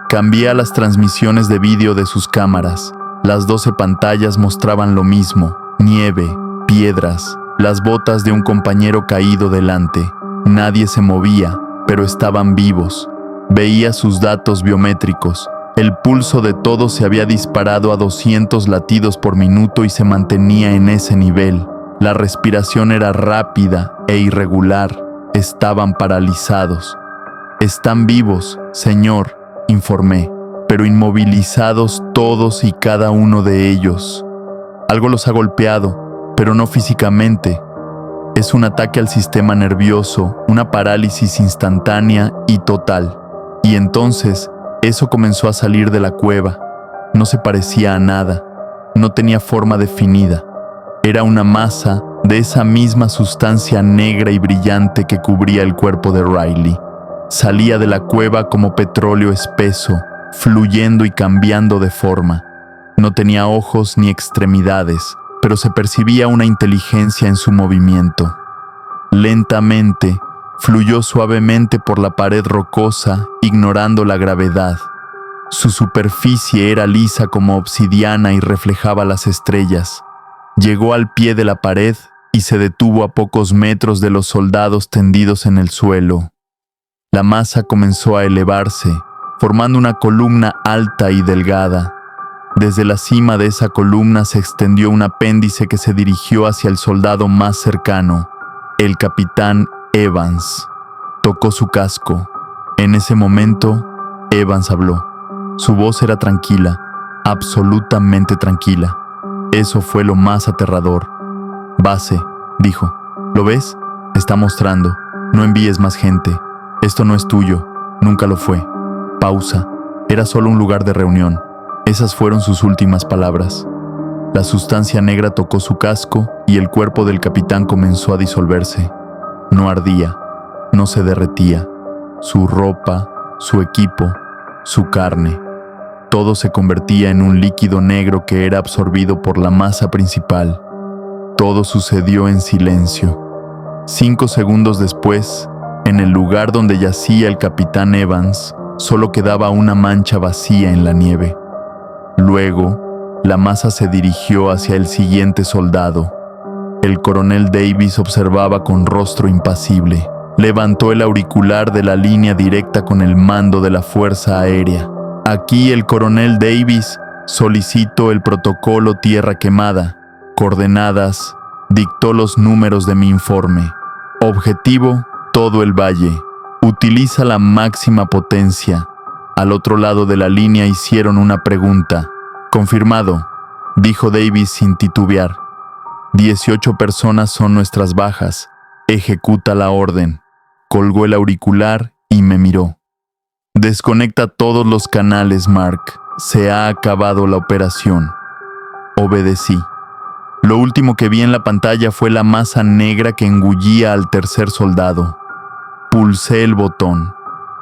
Cambié a las transmisiones de vídeo de sus cámaras. Las 12 pantallas mostraban lo mismo: nieve, piedras, las botas de un compañero caído delante. Nadie se movía, pero estaban vivos. Veía sus datos biométricos. El pulso de todos se había disparado a 200 latidos por minuto y se mantenía en ese nivel. La respiración era rápida e irregular. Estaban paralizados. «Están vivos, señor», informé, «pero inmovilizados todos y cada uno de ellos. Algo los ha golpeado, pero no físicamente. Es un ataque al sistema nervioso, una parálisis instantánea y total». Y entonces, eso comenzó a salir de la cueva. No se parecía a nada. No tenía forma definida. Era una masa de esa misma sustancia negra y brillante que cubría el cuerpo de Riley. Salía de la cueva como petróleo espeso, fluyendo y cambiando de forma. No tenía ojos ni extremidades, pero se percibía una inteligencia en su movimiento. Lentamente, fluyó suavemente por la pared rocosa, ignorando la gravedad. Su superficie era lisa como obsidiana y reflejaba las estrellas. Llegó al pie de la pared y se detuvo a pocos metros de los soldados tendidos en el suelo. La masa comenzó a elevarse, formando una columna alta y delgada. Desde la cima de esa columna se extendió un apéndice que se dirigió hacia el soldado más cercano, el capitán Evans. Tocó su casco. En ese momento, Evans habló. Su voz era tranquila, absolutamente tranquila. Eso fue lo más aterrador. Base, dijo. ¿Lo ves? Está mostrando. No envíes más gente. Esto no es tuyo. Nunca lo fue. Pausa. Era solo un lugar de reunión. Esas fueron sus últimas palabras. La sustancia negra tocó su casco y el cuerpo del capitán comenzó a disolverse. No ardía, no se derretía. Su ropa, su equipo, su carne. Todo se convertía en un líquido negro que era absorbido por la masa principal. Todo sucedió en silencio. 5 segundos después, en el lugar donde yacía el capitán Evans, solo quedaba una mancha vacía en la nieve. Luego, la masa se dirigió hacia el siguiente soldado. El coronel Davis observaba con rostro impasible. Levantó el auricular de la línea directa con el mando de la Fuerza Aérea. Aquí el coronel Davis, solicito el protocolo tierra quemada. Coordenadas, dictó los números de mi informe. Objetivo, todo el valle. Utiliza la máxima potencia. Al otro lado de la línea hicieron una pregunta. Confirmado, dijo Davis sin titubear. 18 personas son nuestras bajas. Ejecuta la orden. Colgó el auricular y me miró. Desconecta todos los canales, Mark. Se ha acabado la operación. Obedecí. Lo último que vi en la pantalla fue la masa negra que engullía al tercer soldado. Pulsé el botón.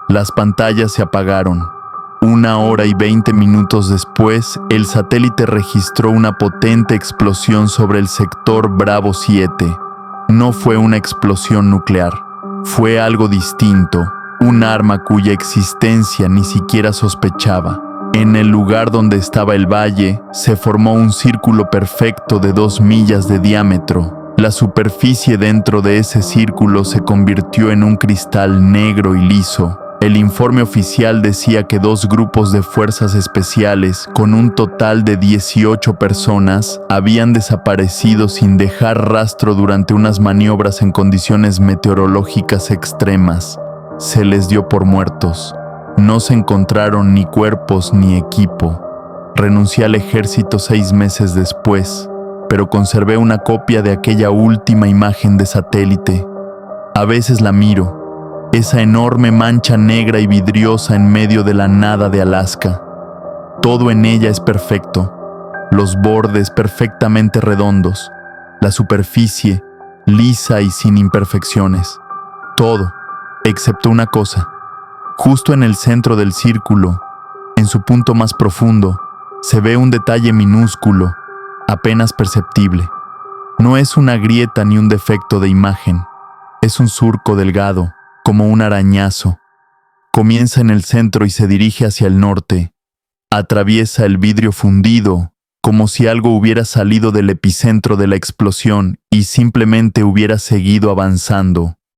Las pantallas se apagaron. 1 hora y 20 minutos después, el satélite registró una potente explosión sobre el sector Bravo 7. No fue una explosión nuclear. Fue algo distinto, un arma cuya existencia ni siquiera sospechaba. En el lugar donde estaba el valle, se formó un círculo perfecto de 2 millas de diámetro. La superficie dentro de ese círculo se convirtió en un cristal negro y liso. El informe oficial decía que 2 grupos de fuerzas especiales, con un total de 18 personas, habían desaparecido sin dejar rastro durante unas maniobras en condiciones meteorológicas extremas. Se les dio por muertos. No se encontraron ni cuerpos ni equipo. Renuncié al ejército 6 meses después, pero conservé una copia de aquella última imagen de satélite. A veces la miro. Esa enorme mancha negra y vidriosa en medio de la nada de Alaska. Todo en ella es perfecto. Los bordes perfectamente redondos. La superficie lisa y sin imperfecciones. Todo, excepto una cosa. Justo en el centro del círculo, en su punto más profundo, se ve un detalle minúsculo, apenas perceptible. No es una grieta ni un defecto de imagen. Es un surco delgado, como un arañazo. Comienza en el centro y se dirige hacia el norte. Atraviesa el vidrio fundido, como si algo hubiera salido del epicentro de la explosión y simplemente hubiera seguido avanzando.